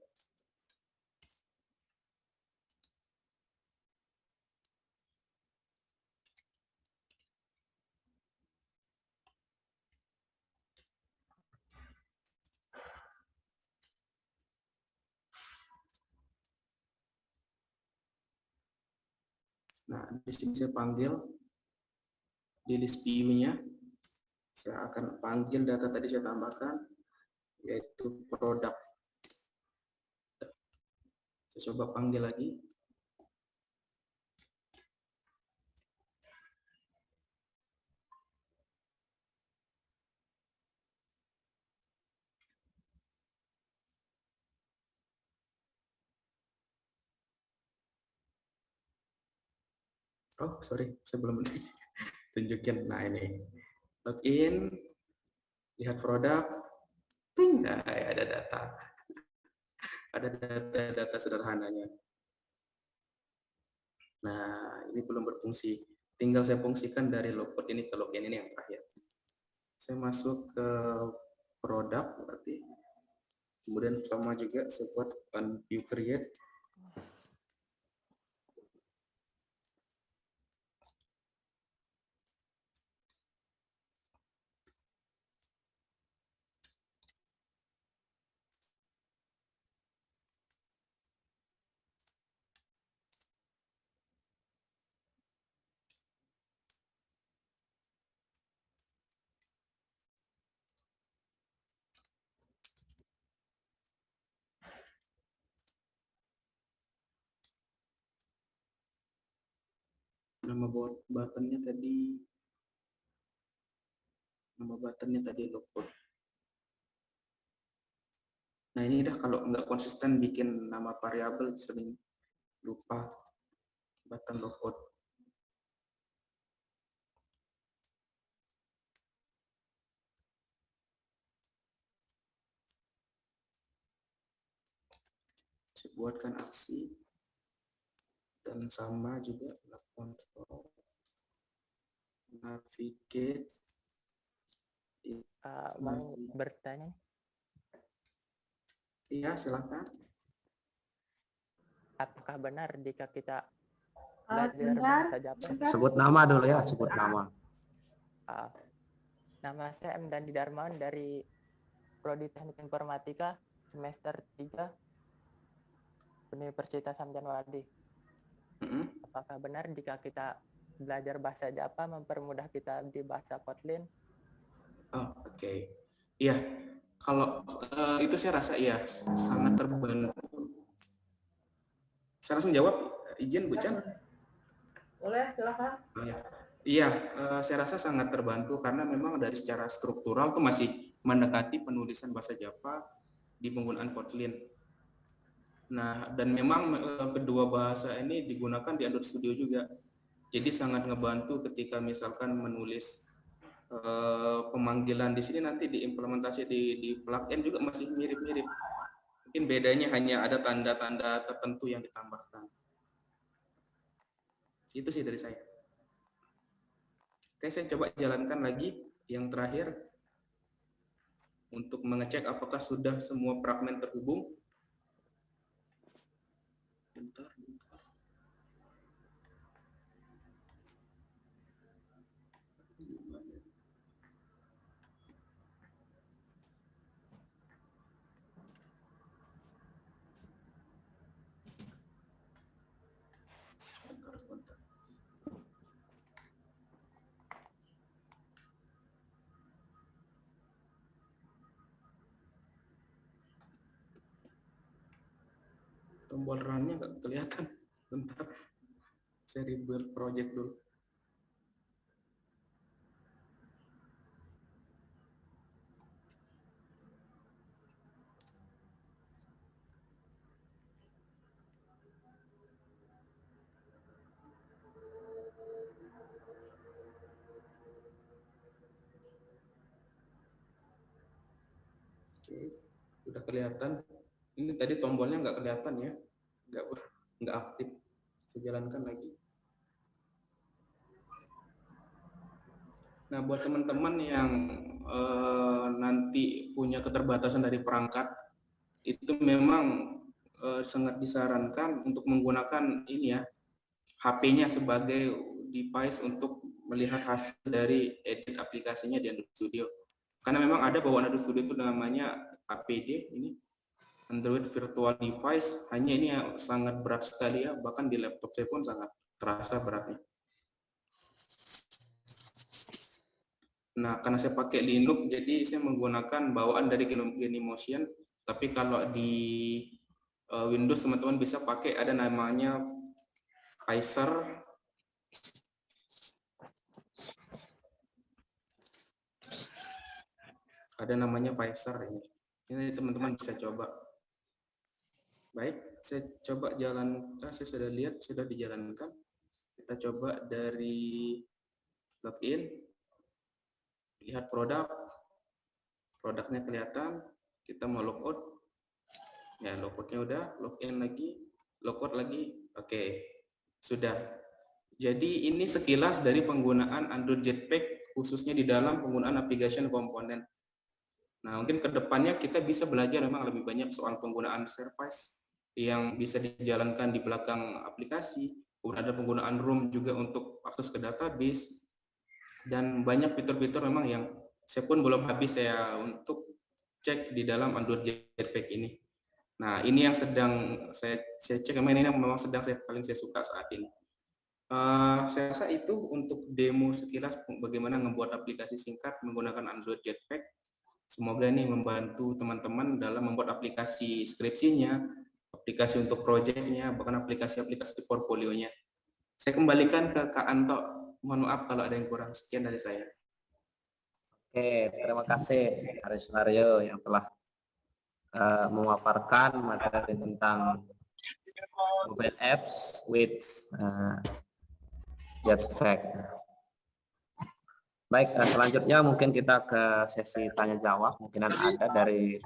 Nah, di sini saya panggil di list view-nya. Saya akan panggil data tadi saya tambahkan, yaitu produk. Saya coba panggil lagi. Oh, sorry, saya belum tunjukin. Nah, ini login, lihat produk, ping, nah, ada data. Ada data sederhananya. Nah, ini belum berfungsi. Tinggal saya fungsikan dari logout ini ke login ini yang terakhir. Saya masuk ke produk berarti. Kemudian sama juga saya buat view create. Nama buttonnya tadi logout. Nah, ini dah kalau nggak konsisten bikin nama variabel sering lupa button logout. Saya buatkan aksi dan sama juga kontrol navigate. Bang bertanya. Iya, silakan. Apakah benar jika kita Benar, belajar bahasa Java? Sebut nama dulu ya, sebut nama. Nama saya M. Dandi Darmawan dari Prodi Teknik Informatika semester 3 Universitas Hamdan Wadi. Apakah benar jika kita belajar bahasa Java mempermudah kita di bahasa Kotlin? Oh, oke. Iya, kalau itu saya rasa iya, sangat terbantu. Saya langsung jawab, izin Bu Chan. Boleh, silakan. Iya, saya rasa sangat terbantu karena memang dari secara struktural tuh masih mendekati penulisan bahasa Java di penggunaan Kotlin. Nah, dan memang kedua bahasa ini digunakan di Android Studio juga. Jadi sangat ngebantu ketika misalkan menulis pemanggilan di sini nanti diimplementasi di plugin juga masih mirip-mirip. Mungkin bedanya hanya ada tanda-tanda tertentu yang ditambahkan. Itu sih dari saya. Oke, saya coba jalankan lagi yang terakhir untuk mengecek apakah sudah semua fragmen terhubung. Bentar. Tombol run-nya nggak kelihatan. Bentar, saya rebuild project dulu. Oke, udah kelihatan. Ini tadi tombolnya nggak kelihatan ya, nggak aktif. Saya jalankan lagi. Nah, buat teman-teman yang nanti punya keterbatasan dari perangkat, itu memang sangat disarankan untuk menggunakan ini ya, HP-nya sebagai device untuk melihat hasil dari edit aplikasinya di Android Studio. Karena memang ada bawaan Android Studio itu namanya APD, ini Android Virtual Device, hanya ini ya, sangat berat sekali ya, bahkan di laptop saya pun sangat terasa beratnya. Nah, karena saya pakai Linux, jadi saya menggunakan bawaan dari Genymotion. Tapi kalau di Windows, teman-teman bisa pakai ada namanya Pfizer. Ada namanya Pfizer ini. Ini teman-teman bisa coba. Baik, saya coba jalan. Saya sudah lihat, sudah dijalankan. Kita coba dari login, lihat produknya kelihatan, kita mau logout, ya logoutnya udah, login lagi, logout lagi, oke, sudah. Jadi ini sekilas dari penggunaan Android Jetpack khususnya di dalam penggunaan application komponen. Nah, mungkin kedepannya kita bisa belajar memang lebih banyak soal penggunaan service yang bisa dijalankan di belakang aplikasi, kemudian ada penggunaan room juga untuk akses ke database, dan banyak fitur-fitur memang yang saya pun belum habis saya untuk cek di dalam Android Jetpack ini. Nah, ini yang sedang saya cek, ini yang memang paling saya suka saat ini. Saya rasa itu untuk demo sekilas bagaimana membuat aplikasi singkat menggunakan Android Jetpack. Semoga ini membantu teman-teman dalam membuat aplikasi skripsinya, aplikasi untuk proyeknya, bahkan aplikasi-aplikasi portfolionya. Saya kembalikan ke Kak Anto. Mohon maaf kalau ada yang kurang. Sekian dari saya. Oke, terima kasih Haris Naryo yang telah memaparkan materi tentang mobile apps with Jetpack. Baik, selanjutnya mungkin kita ke sesi tanya jawab. Mungkin ada dari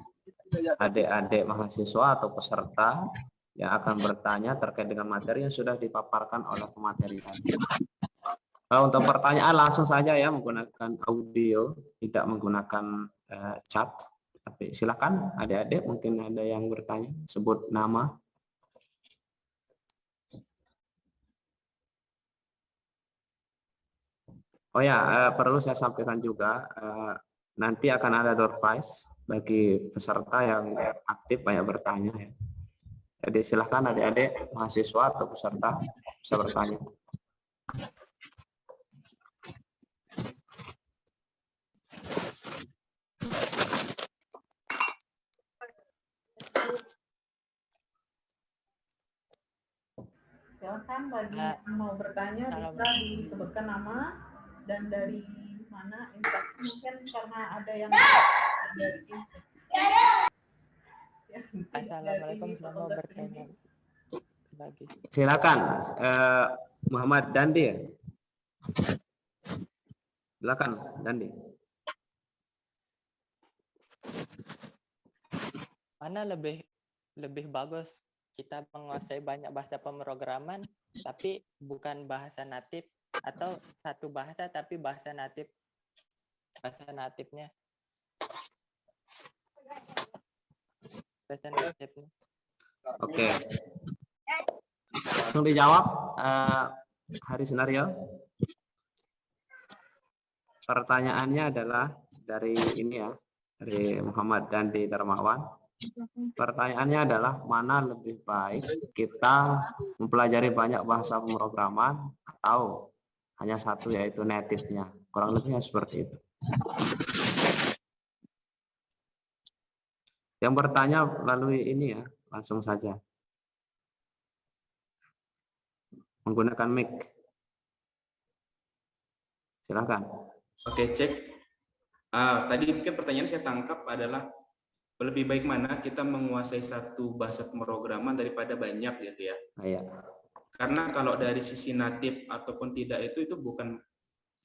adik-adik mahasiswa atau peserta yang akan bertanya terkait dengan materi yang sudah dipaparkan oleh pemateri tadi. Kalau untuk pertanyaan langsung saja ya, menggunakan audio, tidak menggunakan chat. Tapi silakan adik-adik, mungkin ada yang bertanya, sebut nama. Oh ya, perlu saya sampaikan juga, nanti akan ada door prize bagi peserta yang aktif banyak bertanya. Ya. Jadi silahkan adik-adik, mahasiswa atau peserta bisa bertanya. Silakan bagi yang mau bertanya bisa disebutkan nama dan dari mana instansi, mungkin karena ada yang dari Assalamualaikum, saya mau bertanya lagi. Silakan, Muhammad Dandi. Silakan, Dandi. Mana lebih bagus kita menguasai banyak bahasa pemrograman tapi bukan bahasa natif, atau satu bahasa tapi bahasa natifnya. Oke. Langsung dijawab, Haris Naryo. Pertanyaannya adalah dari ini ya, dari Muhammad Dandi Darmawan. Pertanyaannya adalah mana lebih baik kita mempelajari banyak bahasa pemrograman atau hanya satu yaitu native-nya. Kurang lebihnya seperti itu. Yang bertanya melalui ini ya, langsung saja. Menggunakan mic. Silakan. Oke, cek. Tadi mungkin pertanyaan saya tangkap adalah lebih baik mana kita menguasai satu bahasa pemrograman daripada banyak gitu ya. Iya. Karena kalau dari sisi natif ataupun tidak itu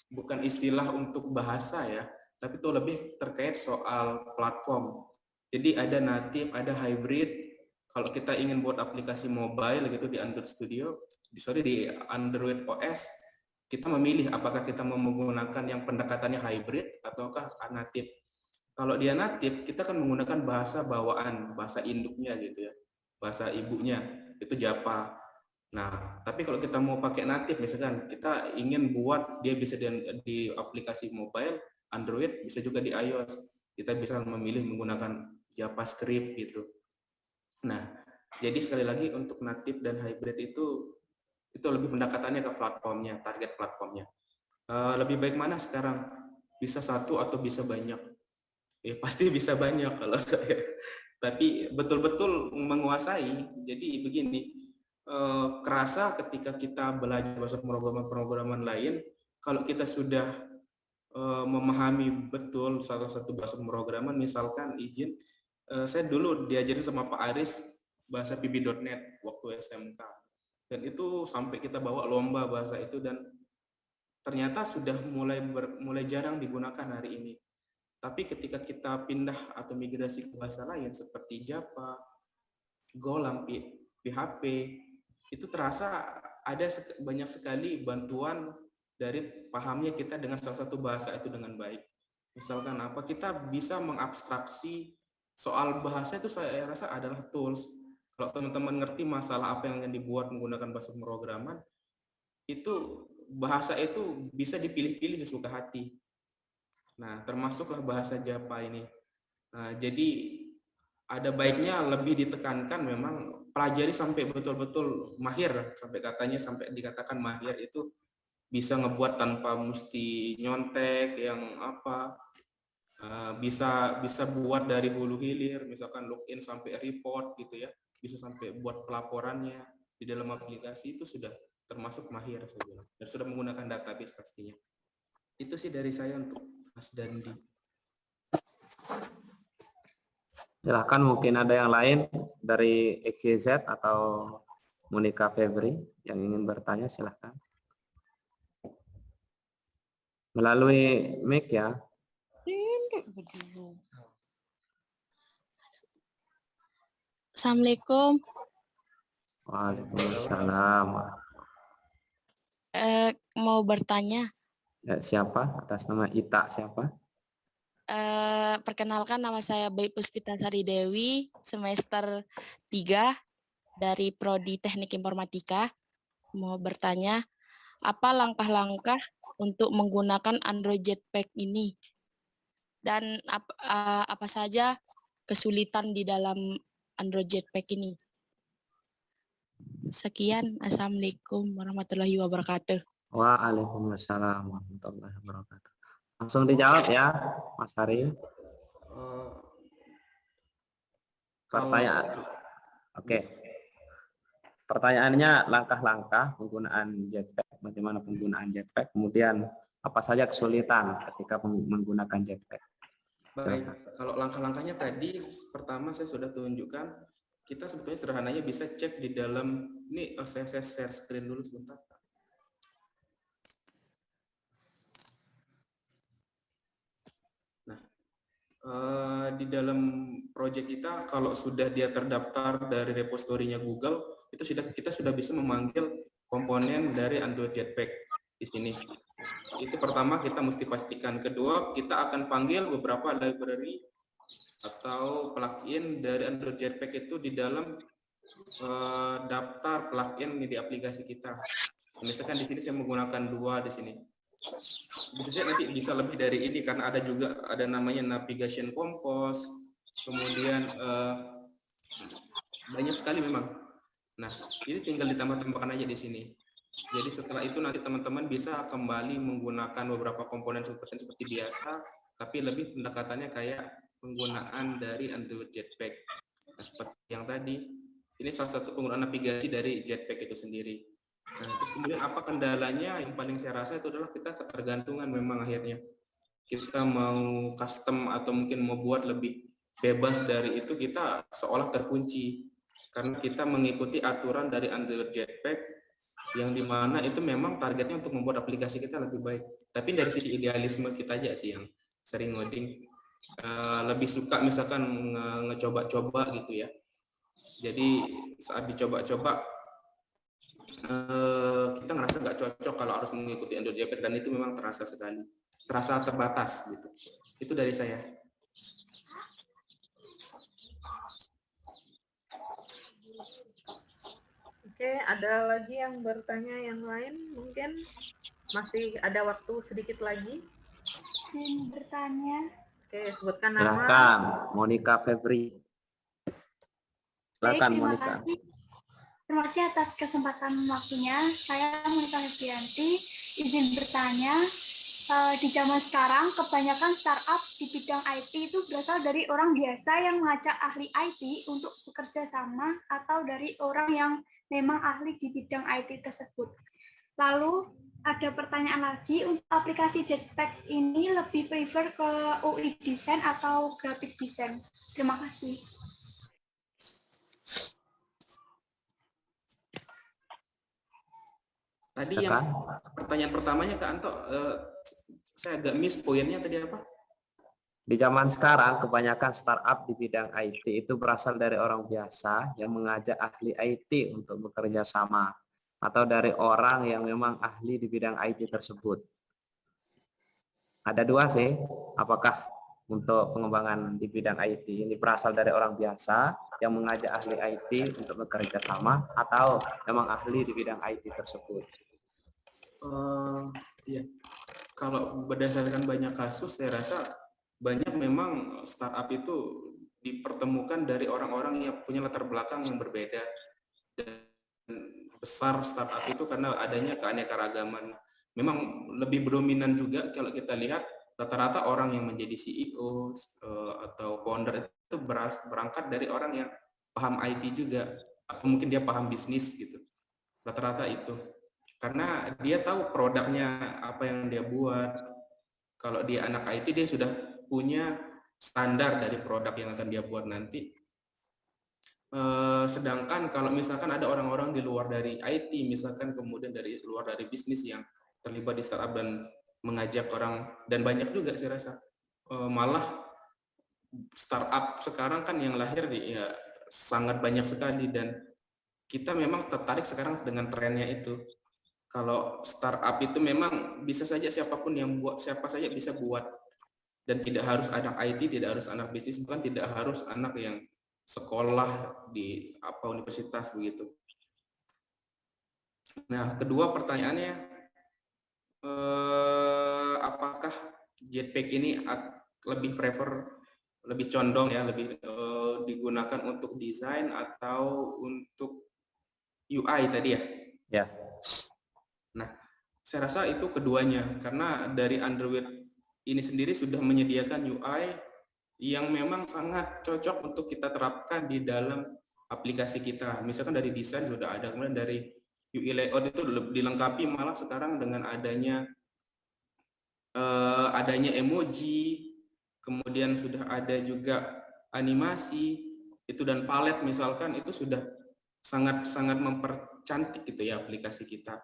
bukan istilah untuk bahasa ya, tapi itu lebih terkait soal platform. Jadi ada natif, ada hybrid. Kalau kita ingin buat aplikasi mobile gitu di Android Studio, di Android OS, kita memilih apakah kita mau menggunakan yang pendekatannya hybrid ataukah natif. Kalau dia natif, kita akan menggunakan bahasa bawaan, bahasa induknya gitu ya, bahasa ibunya, itu Java. Nah, tapi kalau kita mau pakai natif, misalkan kita ingin buat dia bisa di aplikasi mobile, Android, bisa juga di iOS, kita bisa memilih menggunakan JavaScript gitu. Nah, jadi sekali lagi untuk natif dan hybrid itu lebih pendekatannya ke platformnya, target platformnya. Lebih baik mana sekarang? Bisa satu atau bisa banyak? Ya pasti bisa banyak kalau saya. Tapi betul-betul menguasai. Jadi begini, kerasa ketika kita belajar bahasa pemrograman lain, kalau kita sudah memahami betul salah satu bahasa pemrograman, misalkan saya dulu diajarin sama Pak Aris bahasa VB.NET waktu SMK. Dan itu sampai kita bawa lomba bahasa itu, dan ternyata sudah mulai jarang digunakan hari ini. Tapi ketika kita pindah atau migrasi ke bahasa lain seperti Java, Golang, PHP, itu terasa ada banyak sekali bantuan dari pahamnya kita dengan salah satu bahasa itu dengan baik. Misalkan apa, kita bisa mengabstraksi soal bahasa itu, saya rasa adalah tools. Kalau teman-teman ngerti masalah apa yang dibuat menggunakan bahasa pemrograman, itu bahasa itu bisa dipilih-pilih sesuka hati. Nah, termasuklah bahasa Java ini. Nah, jadi ada baiknya lebih ditekankan memang pelajari sampai betul-betul mahir, sampai dikatakan mahir itu bisa ngebuat tanpa mesti nyontek yang apa, bisa buat dari hulu hilir, misalkan login sampai report gitu ya, bisa sampai buat pelaporannya di dalam aplikasi, itu sudah termasuk mahir saya bilang, dan sudah menggunakan database pastinya. Itu sih dari saya untuk Mas Dandi. Silahkan, mungkin ada yang lain dari XYZ atau Monica Febri yang ingin bertanya, silahkan. Melalui mic ya. Assalamualaikum. Waalaikumsalam. Mau bertanya. Ya, siapa? Atas nama Ita siapa? Perkenalkan, nama saya Baik Puspita Sari Dewi, semester 3 dari Prodi Teknik Informatika. Mau bertanya, apa langkah-langkah untuk menggunakan Android Jetpack ini? Dan apa saja kesulitan di dalam Android Jetpack ini? Sekian, Assalamualaikum warahmatullahi wabarakatuh. Waalaikumsalam warahmatullahi wabarakatuh. Langsung dijawab ya, Mas Hari. Pertanyaan. Oke. Pertanyaannya langkah-langkah penggunaan Jetpack, bagaimana penggunaan Jetpack, kemudian apa saja kesulitan ketika menggunakan Jetpack. Baik, kalau langkah-langkahnya tadi, pertama saya sudah tunjukkan, kita sebetulnya sederhananya bisa cek di dalam, ini saya share screen dulu sebentar. Nah, di dalam project kita, kalau sudah dia terdaftar dari repositorinya Google, itu kita sudah bisa memanggil komponen dari Android Jetpack di sini. Itu pertama kita mesti pastikan. Kedua, kita akan panggil beberapa library atau plugin dari Android Jetpack itu di dalam daftar plugin di aplikasi kita. Misalkan di sini saya menggunakan 2 di sini. Bisa saja nanti bisa lebih dari ini karena ada namanya Navigation Compose, kemudian banyak sekali memang. Nah, ini tinggal ditambah-tambahkan aja di sini. Jadi setelah itu nanti teman-teman bisa kembali menggunakan beberapa komponen seperti biasa, tapi lebih pendekatannya kayak penggunaan dari Android Jetpack. Nah, seperti yang tadi, ini salah satu penggunaan navigasi dari Jetpack itu sendiri. Nah, terus kemudian apa kendalanya? Yang paling saya rasa itu adalah kita ketergantungan memang akhirnya. Kita mau custom atau mungkin mau buat lebih bebas dari itu, kita seolah terkunci. Karena kita mengikuti aturan dari Android Jetpack, yang dimana itu memang targetnya untuk membuat aplikasi kita lebih baik. Tapi dari sisi idealisme kita aja sih yang sering ngoding, lebih suka misalkan ngecoba-coba gitu ya. Jadi saat dicoba-coba kita ngerasa nggak cocok kalau harus mengikuti Android Jetpack, dan itu memang terasa sekali, terasa terbatas gitu. Itu dari saya. Oke, ada lagi yang bertanya yang lain? Mungkin masih ada waktu sedikit lagi. Izin bertanya. Oke, sebutkan nama. Silakan, Monica Febri. Silakan, Monica. Terima kasih atas kesempatan waktunya. Saya Monica Febrianti. Izin bertanya, di zaman sekarang kebanyakan startup di bidang IT itu berasal dari orang biasa yang mengajak ahli IT untuk bekerja sama, atau dari orang yang memang ahli di bidang IT tersebut. Lalu ada pertanyaan lagi, untuk aplikasi Jetpack ini lebih prefer ke UI design atau graphic design? Terima kasih. Tadi Silakan. yang pertanyaan pertamanya Kak Anto, saya agak miss poinnya tadi apa? Di zaman sekarang, kebanyakan startup di bidang IT itu berasal dari orang biasa yang mengajak ahli IT untuk bekerja sama, atau dari orang yang memang ahli di bidang IT tersebut. Ada dua sih, apakah untuk pengembangan di bidang IT ini berasal dari orang biasa yang mengajak ahli IT untuk bekerja sama, atau memang ahli di bidang IT tersebut. Iya. Kalau berdasarkan banyak kasus, saya rasa banyak memang startup itu dipertemukan dari orang-orang yang punya latar belakang yang berbeda. Dan besar startup itu karena adanya keanekaragaman. Memang lebih dominan juga kalau kita lihat rata-rata orang yang menjadi CEO atau founder itu berangkat dari orang yang paham IT juga, atau mungkin dia paham bisnis gitu. Rata-rata itu. Karena dia tahu produknya apa yang dia buat. Kalau dia anak IT, dia sudah punya standar dari produk yang akan dia buat nanti. Sedangkan kalau misalkan ada orang-orang di luar dari IT, misalkan kemudian dari luar dari bisnis yang terlibat di startup dan mengajak orang, dan banyak juga saya rasa, malah startup sekarang kan yang lahir ya sangat banyak sekali, dan kita memang tertarik sekarang dengan trennya itu. Kalau startup itu memang bisa saja siapapun yang buat, siapa saja bisa buat, dan tidak harus anak IT, tidak harus anak bisnis, bukan tidak harus anak yang sekolah di universitas begitu. Nah, kedua pertanyaannya, apakah Jetpack ini lebih condong ya, lebih digunakan untuk desain atau untuk UI tadi ya? Ya. Nah, saya rasa itu keduanya, karena dari Android ini sendiri sudah menyediakan UI yang memang sangat cocok untuk kita terapkan di dalam aplikasi kita. Misalkan dari desain sudah ada, kemudian dari UI layout itu dilengkapi malah sekarang dengan adanya emoji, kemudian sudah ada juga animasi itu, dan palet misalkan, itu sudah sangat mempercantik gitu ya aplikasi kita.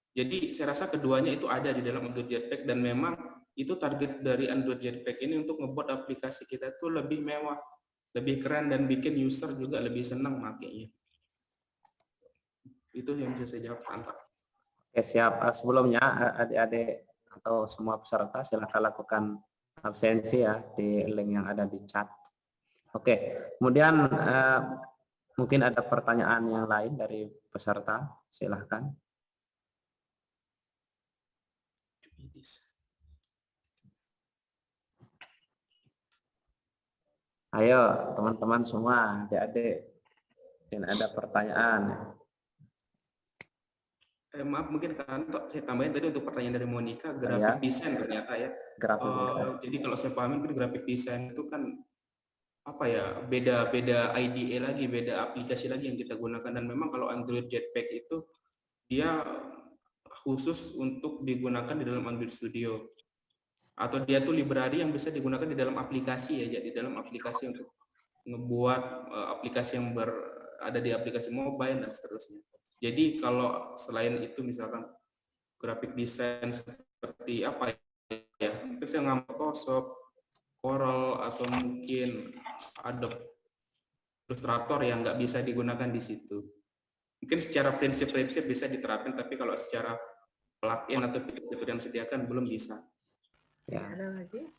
Jadi saya rasa keduanya itu ada di dalam Android Jetpack, dan memang itu target dari Android Jetpack ini untuk membuat aplikasi kita itu lebih mewah, lebih keren, dan bikin user juga lebih senang makainya. Itu yang bisa saya jawab, Pak. Oke, siap. Sebelumnya adik-adik atau semua peserta silakan lakukan absensi ya di link yang ada di chat. Oke, kemudian mungkin ada pertanyaan yang lain dari peserta, silahkan. Ayo teman-teman semua, adik-adik, mungkin ada pertanyaan. Maaf, mungkin kan saya tambahin tadi untuk pertanyaan dari Monica, grafik desain ternyata ya. Grafik desain. Jadi kalau saya pahami mungkin grafik desain itu kan apa ya, beda IDE lagi, beda aplikasi lagi yang kita gunakan, dan memang kalau Android Jetpack itu dia khusus untuk digunakan di dalam Android Studio, atau dia tuh library yang bisa digunakan di dalam aplikasi ya, jadi dalam aplikasi untuk ngebuat aplikasi yang ada di aplikasi mobile dan seterusnya. Jadi kalau selain itu misalkan grafik desain seperti apa ya, mungkin saya ngambil Photoshop, Corel, atau mungkin Adobe Illustrator yang nggak bisa digunakan di situ. Mungkin secara prinsip-prinsip bisa diterapkan, tapi kalau secara plugin atau fitur-fitur yang disediakan belum bisa. Ya. Ada lagi?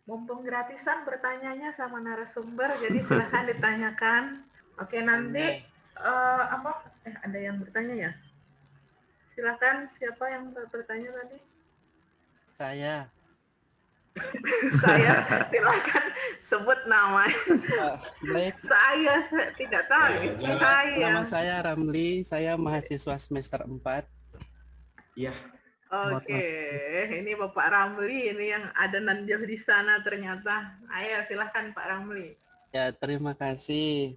Mumpung gratisan bertanyanya sama narasumber, jadi silahkan ditanyakan. Oke, nanti ada yang bertanya ya? Silahkan, siapa yang bertanya tadi? Saya. Saya, silakan sebut nama. Baik. Saya tidak tahu. Nama saya Ramli, saya mahasiswa semester 4. Iya. Oke, ini Bapak Ramli, ini yang ada Nanjil di sana ternyata. Ayo, silahkan Pak Ramli. Ya, terima kasih.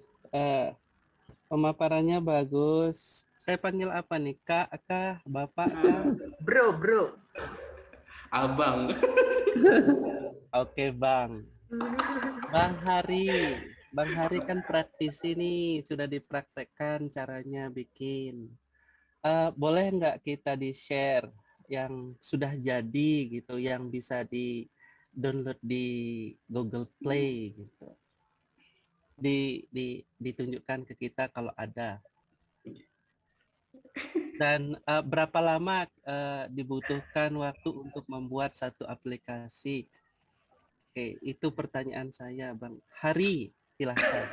Pemaparannya bagus. Saya panggil apa nih? Kak, Bapak, Kak? Bro. Abang. Oke, Bang. Bang Hari kan praktisi nih, sudah dipraktekkan caranya bikin. boleh nggak kita di-share yang sudah jadi gitu, yang bisa di-download di Google Play gitu. Ditunjukkan ke kita kalau ada. Dan berapa lama dibutuhkan waktu untuk membuat satu aplikasi? Oke, itu pertanyaan saya, Bang Hari, silahkan.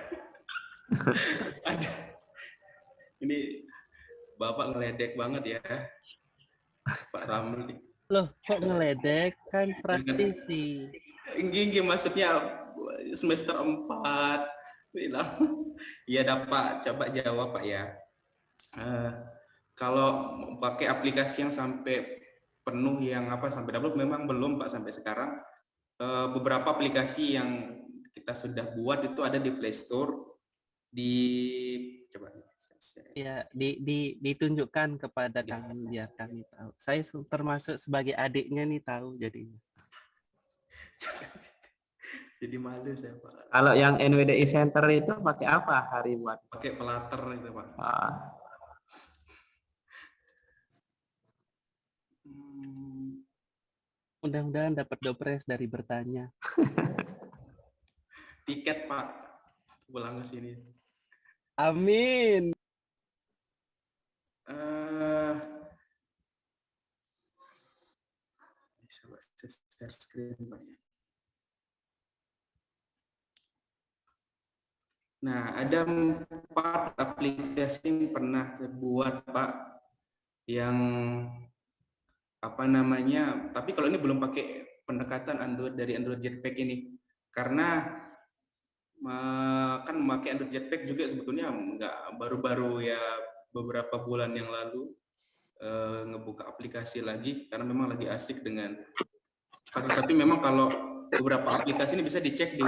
Ada. Ini Bapak ngeledek banget ya, Pak Ramli. Loh, kok ngeledek? Kan praktisi. Gini maksudnya semester 4 bilang. Iya dapat, coba jawab Pak ya. Kalau pakai aplikasi yang sampai penuh yang sampai download memang belum Pak sampai sekarang. Beberapa aplikasi yang kita sudah buat itu ada di Play Store. Coba ya ditunjukkan kepada kami biar kami tahu. Saya termasuk sebagai adiknya nih tahu jadinya. Jadi malu saya Pak. Kalau yang NWDI Center itu pakai apa Hari buat? Pakai Flutter itu Pak. Mudah-mudahan dapat dopres dari bertanya. Tiket Pak, pulang ke sini. Amin. Share screen Pak ya. Nah, ada 4 aplikasi yang pernah saya buat Pak, yang tapi kalau ini belum pakai pendekatan Android dari Android Jetpack ini, karena kan memakai Android Jetpack juga sebetulnya nggak baru-baru ya, beberapa bulan yang lalu ngebuka aplikasi lagi karena memang lagi asik dengan. Tapi memang kalau beberapa aplikasi ini bisa dicek di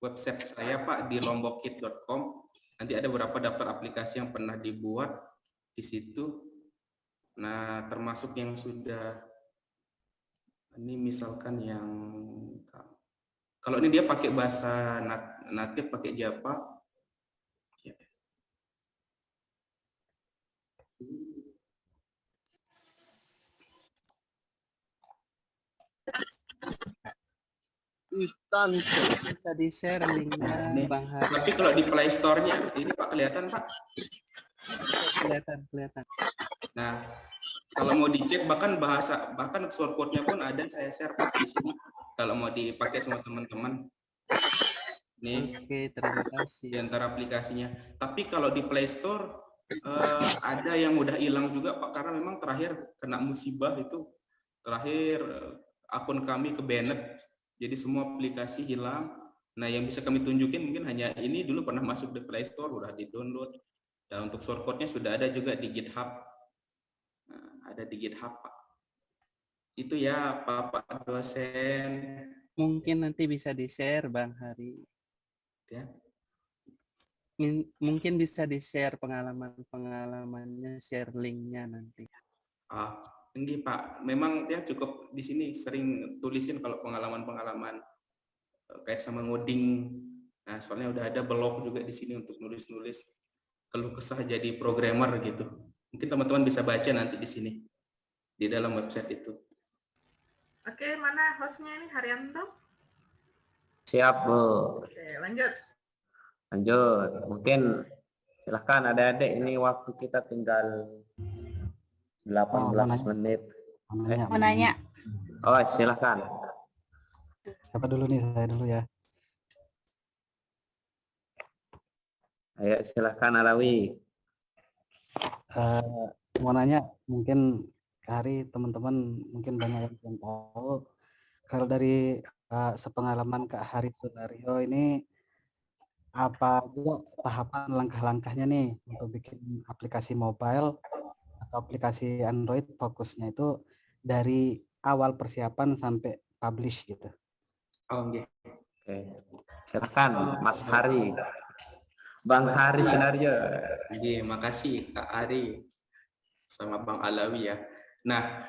website saya Pak di lombokit.com. Nanti ada beberapa daftar aplikasi yang pernah dibuat di situ. Nah, termasuk yang sudah ini misalkan yang kalau ini dia pakai bahasa natif pakai Java. Instan bisa di-share linknya Bang Hari. Tapi kalau di Play Store-nya ini Pak kelihatan Pak? Kelihatan. Nah, kalau mau dicek bahkan source code-nya pun ada saya share Pak di sini. Kalau mau dipakai sama teman-teman. Nih. Oke, terima kasih. Di antara aplikasinya. Tapi kalau di Play Store ada yang udah hilang juga Pak karena memang terakhir kena musibah itu. Terakhir akun kami ke-banned. Jadi semua aplikasi hilang. Nah, yang bisa kami tunjukin mungkin hanya ini dulu pernah masuk di Play Store, udah di-download. Dan untuk source code-nya sudah ada juga di GitHub. Nah, ada di GitHub, Pak. Itu ya, Pak dosen. Mungkin nanti bisa di-share, Bang Hari. Ya. Mungkin bisa di-share pengalaman-pengalamannya, share link-nya nanti. Tinggi, Pak. Memang ya cukup di sini sering tulisin kalau pengalaman-pengalaman kait sama ngoding. Nah, soalnya udah ada blog juga di sini untuk nulis-nulis keluh kesah jadi programmer gitu. Mungkin teman-teman bisa baca nanti di sini di dalam website itu. Oke, mana hostnya ini Haryanto? Siap Bu. Oke, lanjut. Mungkin silahkan adik-adik, ini waktu kita tinggal 18 menit. Mau nanya. Oh, silahkan. Siapa dulu nih? Saya dulu ya. Ayo silahkan Alawi. Mau nanya, mungkin Hari teman-teman mungkin banyak yang belum tahu. Kalau dari sepengalaman Kak Hari Sunario ini, apa aja tahapan langkah-langkahnya nih untuk bikin aplikasi mobile atau aplikasi Android, fokusnya itu dari awal persiapan sampai publish gitu. Oke. Silakan Mas Hari. Bang Hari Sunario. Oke, makasih Kak Ari sama Bang Alawi ya. Nah,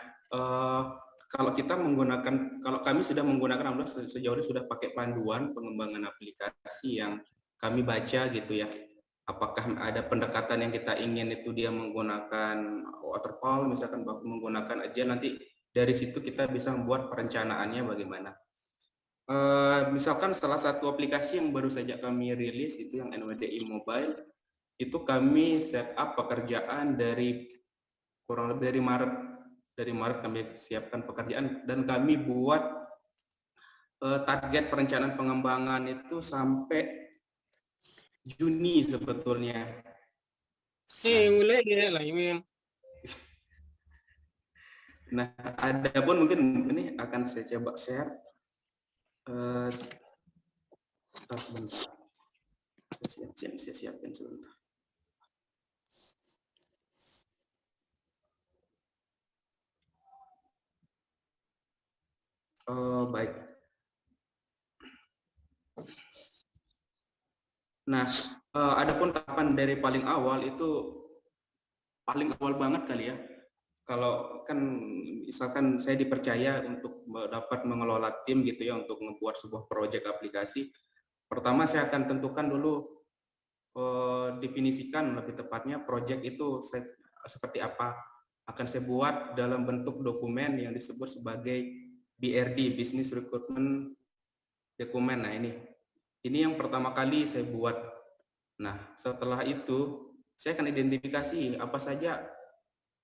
kalau kami sudah menggunakan Alhamdulillah sejauh ini sudah pakai panduan pengembangan aplikasi yang kami baca gitu ya. apakah ada pendekatan yang kita ingin itu dia menggunakan waterfall, misalkan menggunakan aja, nanti dari situ kita bisa membuat perencanaannya bagaimana. Misalkan salah satu aplikasi yang baru saja kami rilis itu yang NWDI Mobile, itu kami setup pekerjaan dari kurang lebih dari Maret kami siapkan pekerjaan dan kami buat target perencanaan pengembangan itu sampai Juni sebetulnya. Nah, ada pun mungkin ini akan saya coba share. Sebentar. Saya siapin sebentar. Baik. Nah, adapun tahapan dari paling awal itu paling awal banget kali ya. Kalau kan misalkan saya dipercaya untuk dapat mengelola tim gitu ya untuk membuat sebuah proyek aplikasi, pertama saya akan tentukan dulu definisikan lebih tepatnya proyek itu seperti apa. Akan saya buat dalam bentuk dokumen yang disebut sebagai BRD, Business Recruitment Document. Nah ini yang pertama kali saya buat. Nah setelah itu saya akan identifikasi apa saja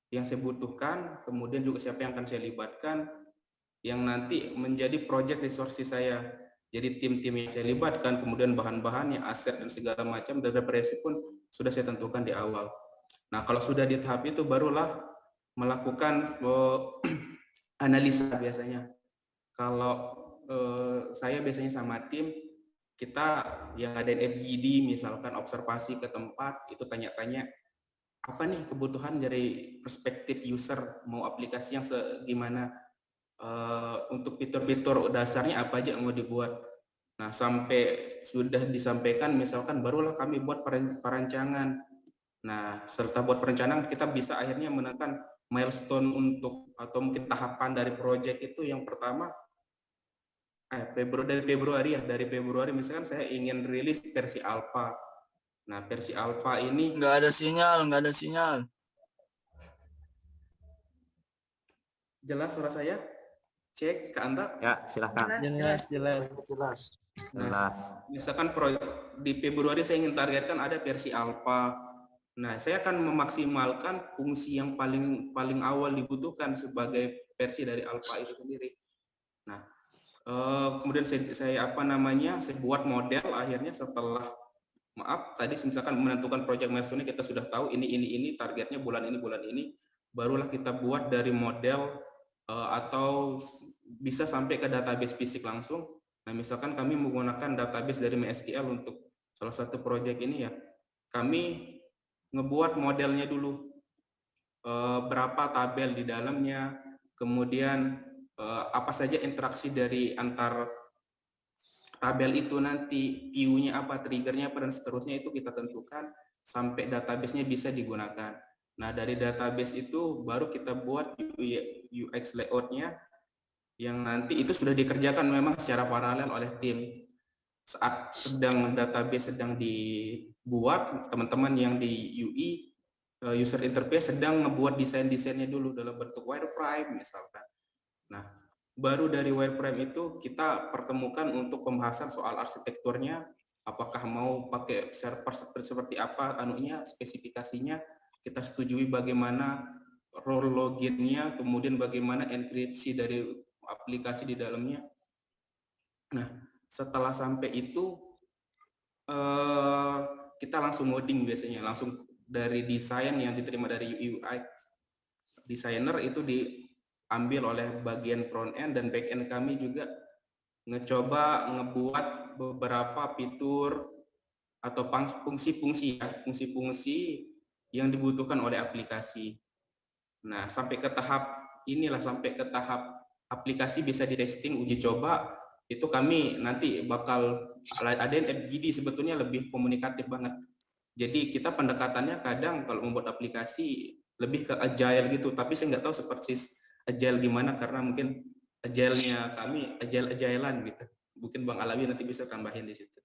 yang saya butuhkan, kemudian juga siapa yang akan saya libatkan, yang nanti menjadi project resources saya. Jadi tim-tim yang saya libatkan, kemudian bahan-bahannya, aset dan segala macam, dan referensi pun sudah saya tentukan di awal. Nah kalau sudah di tahap itu barulah melakukan analisa biasanya. Kalau saya biasanya sama tim, kita yang ada FGD misalkan observasi ke tempat, itu tanya-tanya apa nih kebutuhan dari perspektif user, mau aplikasi yang gimana, untuk fitur-fitur dasarnya apa aja yang mau dibuat. Nah sampai sudah disampaikan misalkan barulah kami buat perancangan. Nah serta buat perencanaan kita bisa akhirnya menentukan milestone untuk atau mungkin tahapan dari project itu. Yang pertama dari Februari misalkan saya ingin rilis versi alpha. Nah versi alpha ini nggak ada sinyal. Jelas suara saya? Cek ke Anda? Ya, silakan. Jelas. Nah, misalkan di Februari saya ingin targetkan ada versi alpha. Nah, saya akan memaksimalkan fungsi yang paling awal dibutuhkan sebagai versi dari alpha itu sendiri. Nah, kemudian saya buat model akhirnya setelah tadi misalkan menentukan project milestone kita sudah tahu ini targetnya bulan ini, barulah kita buat dari model atau bisa sampai ke database fisik langsung. Nah, misalkan kami menggunakan database dari MySQL untuk salah satu project ini ya, kami ngebuat modelnya dulu, berapa tabel di dalamnya, kemudian apa saja interaksi dari antar tabel itu nanti, view-nya apa, trigger-nya apa, dan seterusnya itu kita tentukan sampai database-nya bisa digunakan. Nah, dari database itu baru kita buat UX layout-nya yang nanti itu sudah dikerjakan memang secara paralel oleh tim. Saat database sedang dibuat, teman-teman yang di UI, user interface sedang ngebuat desain-desainnya dulu dalam bentuk wireframe misalkan. Nah, baru dari wireframe itu kita pertemukan untuk pembahasan soal arsitekturnya, apakah mau pakai server seperti apa, spesifikasinya, kita setujui bagaimana role loginnya, kemudian bagaimana enkripsi dari aplikasi di dalamnya. Nah, setelah sampai itu kita langsung ngoding biasanya, langsung dari desain yang diterima dari UI designer itu diambil oleh bagian front end, dan back end kami juga ngecoba ngebuat beberapa fitur atau fungsi-fungsi yang dibutuhkan oleh aplikasi. Nah, sampai ke tahap aplikasi bisa di testing, uji coba, itu kami nanti bakal ada FGD sebetulnya lebih komunikatif banget. Jadi kita pendekatannya kadang kalau membuat aplikasi lebih ke agile gitu, tapi saya nggak tahu seperti agile gimana karena mungkin agile-nya kami agilean gitu. Mungkin Bang Alawi nanti bisa tambahin di situ.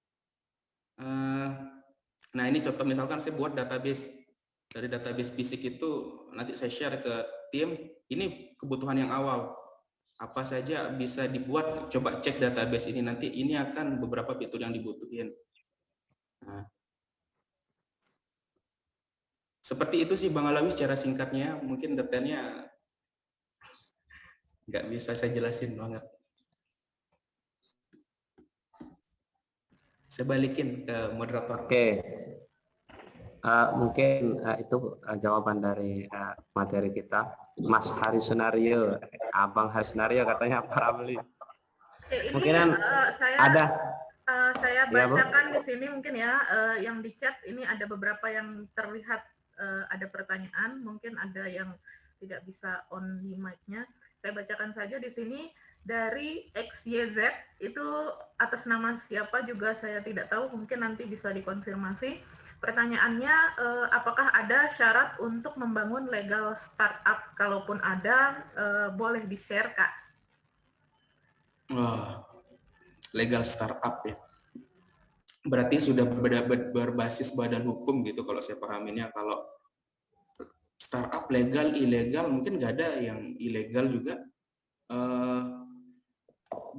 Nah, ini contoh misalkan saya buat database. Dari database fisik itu nanti saya share ke tim, ini kebutuhan yang awal. Apa saja bisa dibuat, coba cek database ini, nanti ini akan beberapa fitur yang dibutuhin. Nah, seperti itu sih Bang Alawi secara singkatnya, mungkin detailnya nggak bisa saya jelasin banget. Saya balikin ke moderator. Oke. Mungkin itu jawaban dari materi kita. Mas Hari Sunario, Abang Hari Sunario katanya Pak Ramli. Mungkin ada. Saya Ya, Bu. bacakan di sini mungkin ya, yang di chat ini ada beberapa yang terlihat ada pertanyaan, mungkin ada yang tidak bisa on di mic-nya. Saya bacakan saja di sini dari XYZ, itu atas nama siapa juga saya tidak tahu, mungkin nanti bisa dikonfirmasi. Pertanyaannya, apakah ada syarat untuk membangun legal startup? Kalaupun ada, boleh di-share, Kak. Legal startup ya. Berarti sudah berbasis badan hukum gitu kalau saya pahaminnya. Kalau startup legal, ilegal, mungkin nggak ada yang ilegal juga.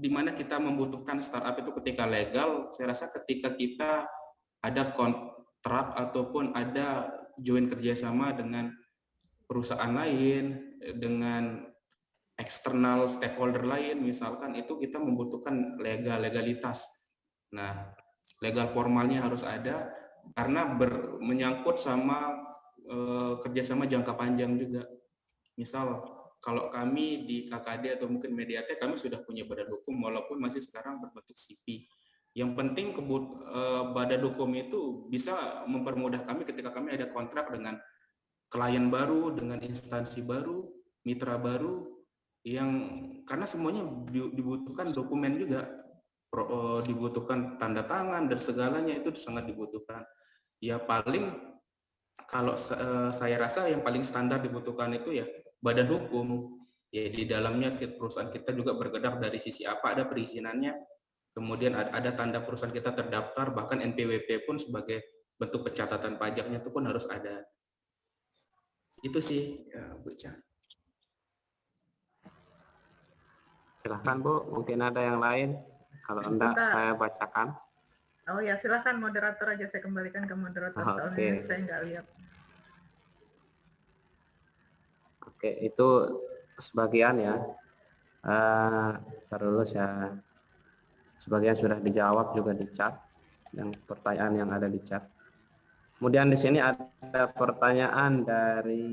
Di mana kita membutuhkan startup itu ketika legal, saya rasa ketika kita ada kontrak ataupun ada join kerjasama dengan perusahaan lain, dengan eksternal stakeholder lain, misalkan itu kita membutuhkan legalitas. Nah, legal formalnya harus ada karena menyangkut sama kerjasama jangka panjang juga. Misal kalau kami di KKD atau mungkin Mediatek, kami sudah punya badan hukum walaupun masih sekarang berbentuk CP. Yang penting badan hukum itu bisa mempermudah kami ketika kami ada kontrak dengan klien baru, dengan instansi baru, mitra baru, yang karena semuanya dibutuhkan dokumen juga, dibutuhkan tanda tangan dan segalanya, itu sangat dibutuhkan. Ya paling kalau saya rasa yang paling standar dibutuhkan itu ya badan hukum. Ya di dalamnya perusahaan kita juga bergerak dari sisi apa, ada perizinannya, kemudian ada tanda perusahaan kita terdaftar, bahkan NPWP pun sebagai bentuk pencatatan pajaknya itu pun harus ada. Itu sih ya, Bu Chan. Silahkan Bu, mungkin ada yang lain. Kalau enggak, saya bacakan. Oh ya, silahkan moderator aja, saya kembalikan ke moderator, soalnya saya nggak lihat. Oke, itu sebagian ya. Terus ya, sebagian sudah dijawab juga di chat, yang pertanyaan yang ada di chat. Kemudian di sini ada pertanyaan dari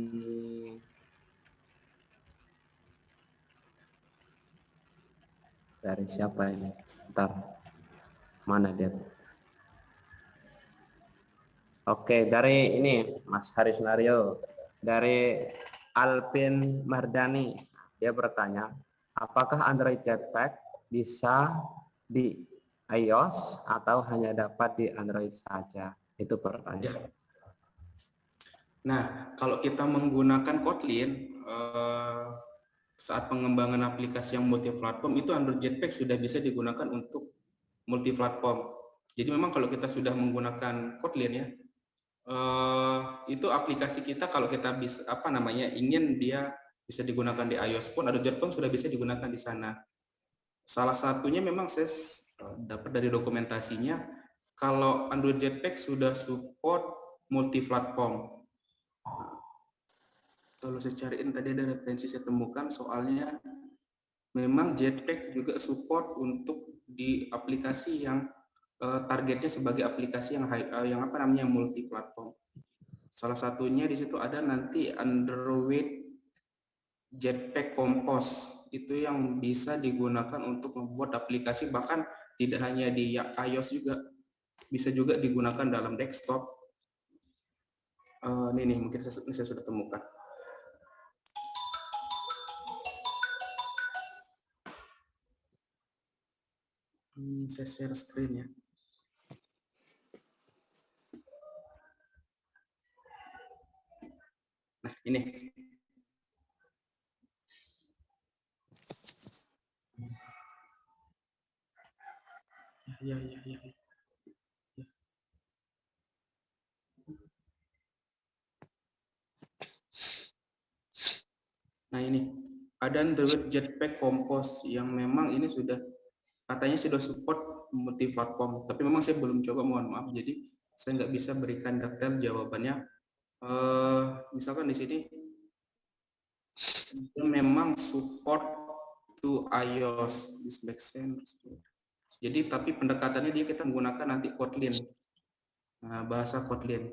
siapa ini? Bentar, mana dia? Oke, dari ini Mas Hari Sunario, dari Alvin Mardani, dia bertanya, apakah Android Jetpack bisa di iOS atau hanya dapat di Android saja? Itu pertanyaan. Nah, kalau kita menggunakan Kotlin, saat pengembangan aplikasi yang multi-platform, itu Android Jetpack sudah bisa digunakan untuk multi-platform. Jadi memang kalau kita sudah menggunakan Kotlin ya, itu aplikasi kita kalau kita bisa ingin dia bisa digunakan di iOS pun, Android Jetpack sudah bisa digunakan di sana. Salah satunya memang saya dapat dari dokumentasinya, kalau Android Jetpack sudah support multi-platform. Kalau saya cariin tadi ada referensi saya temukan, soalnya memang Jetpack juga support untuk di aplikasi yang targetnya sebagai aplikasi yang multi platform. Salah satunya di situ ada nanti Android Jetpack Compose, itu yang bisa digunakan untuk membuat aplikasi, bahkan tidak hanya di iOS juga, bisa juga digunakan dalam desktop. Ini mungkin saya sudah temukan. Saya share screen ya. Nah, ini. Ya. ini ada Android Jetpack Compose yang memang ini sudah katanya sudah support multi platform, tapi memang saya belum coba, mohon maaf, jadi saya nggak bisa berikan detail jawabannya. Misalkan di sini memang support to iOS, this makes sense. Jadi tapi pendekatannya dia kita menggunakan nanti Kotlin, bahasa Kotlin.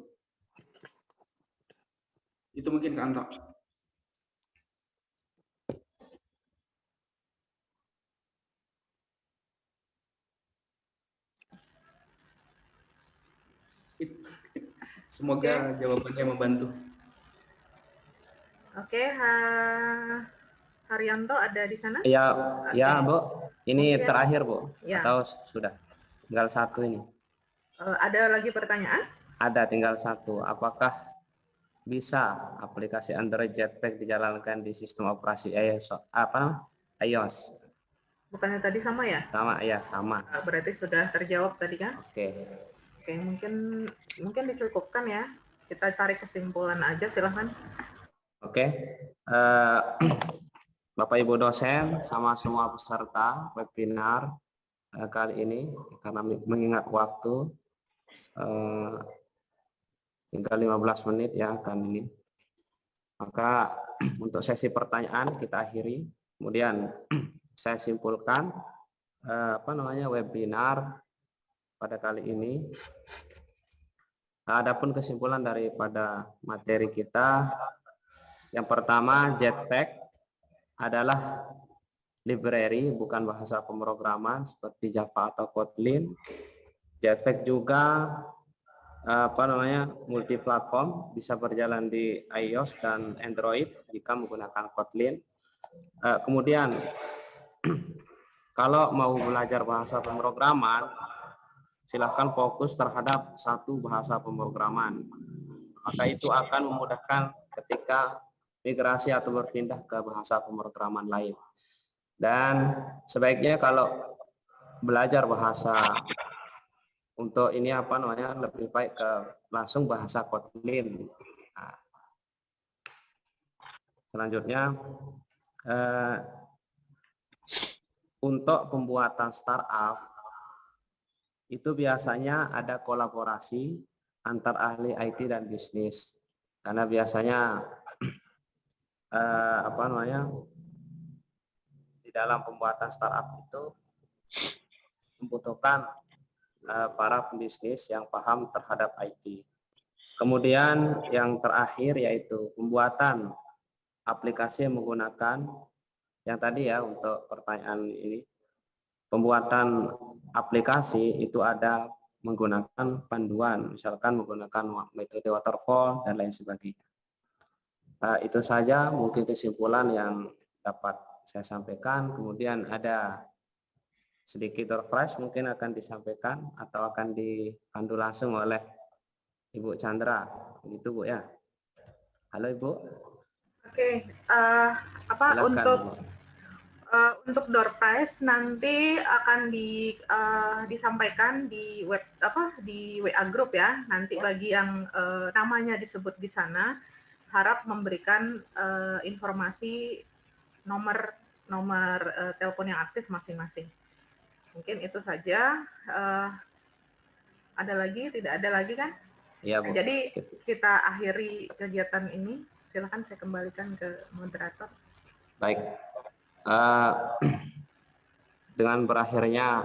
Itu mungkin ke Anda. Semoga jawabannya membantu. Oke, Haryanto ada di sana? Ya, ya Bu. Ini Mungkin- terakhir Bu. Ya. Atau sudah? Tinggal satu ini. Ada lagi pertanyaan? Ada, tinggal satu. Apakah bisa aplikasi Android Jetpack dijalankan di sistem operasi iOS? Bukannya tadi sama ya? Sama ya, sama. Berarti sudah terjawab tadi kan? Oke. Oke, mungkin dicukupkan ya. Kita tarik kesimpulan aja, silahkan. Oke. Bapak Ibu dosen sama semua peserta webinar kali ini, karena mengingat waktu tinggal 15 menit ya kan ini. Maka untuk sesi pertanyaan kita akhiri. Kemudian saya simpulkan webinar pada kali ini. Adapun kesimpulan daripada materi kita, yang pertama, Jetpack adalah library, bukan bahasa pemrograman seperti Java atau Kotlin. Jetpack juga multi platform, bisa berjalan di iOS dan Android jika menggunakan Kotlin. Kemudian kalau mau belajar bahasa pemrograman, silahkan fokus terhadap satu bahasa pemrograman. Maka itu akan memudahkan ketika migrasi atau berpindah ke bahasa pemrograman lain. Dan sebaiknya kalau belajar bahasa untuk ini lebih baik ke langsung bahasa Kotlin. Nah, selanjutnya untuk pembuatan startup itu biasanya ada kolaborasi antar ahli IT dan bisnis, karena biasanya di dalam pembuatan startup itu membutuhkan para pembisnis yang paham terhadap IT. Kemudian yang terakhir yaitu pembuatan aplikasi yang menggunakan yang tadi ya, untuk pertanyaan ini, pembuatan aplikasi itu ada menggunakan panduan, misalkan menggunakan metode waterfall dan lain sebagainya. Itu saja mungkin kesimpulan yang dapat saya sampaikan. Kemudian ada sedikit refresh mungkin akan disampaikan atau akan dipandu langsung oleh Ibu Chandra, gitu Bu ya. Halo Ibu. Oke, Silakan, untuk door prize nanti akan disampaikan di di WA group ya. Nanti bagi yang namanya disebut di sana, harap memberikan informasi nomor telepon yang aktif masing-masing. Mungkin itu saja. Ada lagi? Tidak ada lagi kan? Iya Bu. Jadi kita akhiri kegiatan ini. Silakan saya kembalikan ke moderator. Baik. Dengan berakhirnya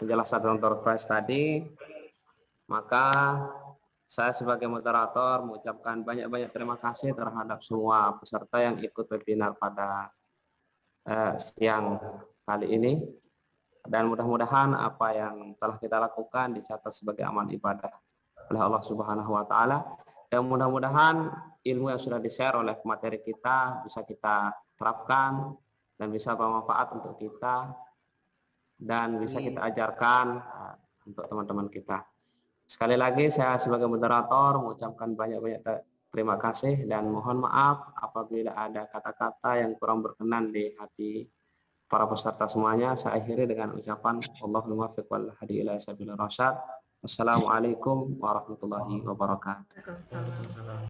penjelasan door prize tadi, maka saya sebagai moderator mengucapkan banyak-banyak terima kasih terhadap semua peserta yang ikut webinar pada siang kali ini, dan mudah-mudahan apa yang telah kita lakukan dicatat sebagai amal ibadah oleh Allah Subhanahu wa taala, dan mudah-mudahan ilmu yang sudah di-share oleh materi kita bisa kita terapkan dan bisa bermanfaat untuk kita dan bisa kita ajarkan untuk teman-teman kita. Sekali lagi saya sebagai moderator mengucapkan banyak-banyak terima kasih dan mohon maaf apabila ada kata-kata yang kurang berkenan di hati para peserta semuanya. Saya akhiri dengan ucapan Allahumma muwaffiq wal hadi ila sabilir rasyad. Wassalamualaikum warahmatullahi wabarakatuh.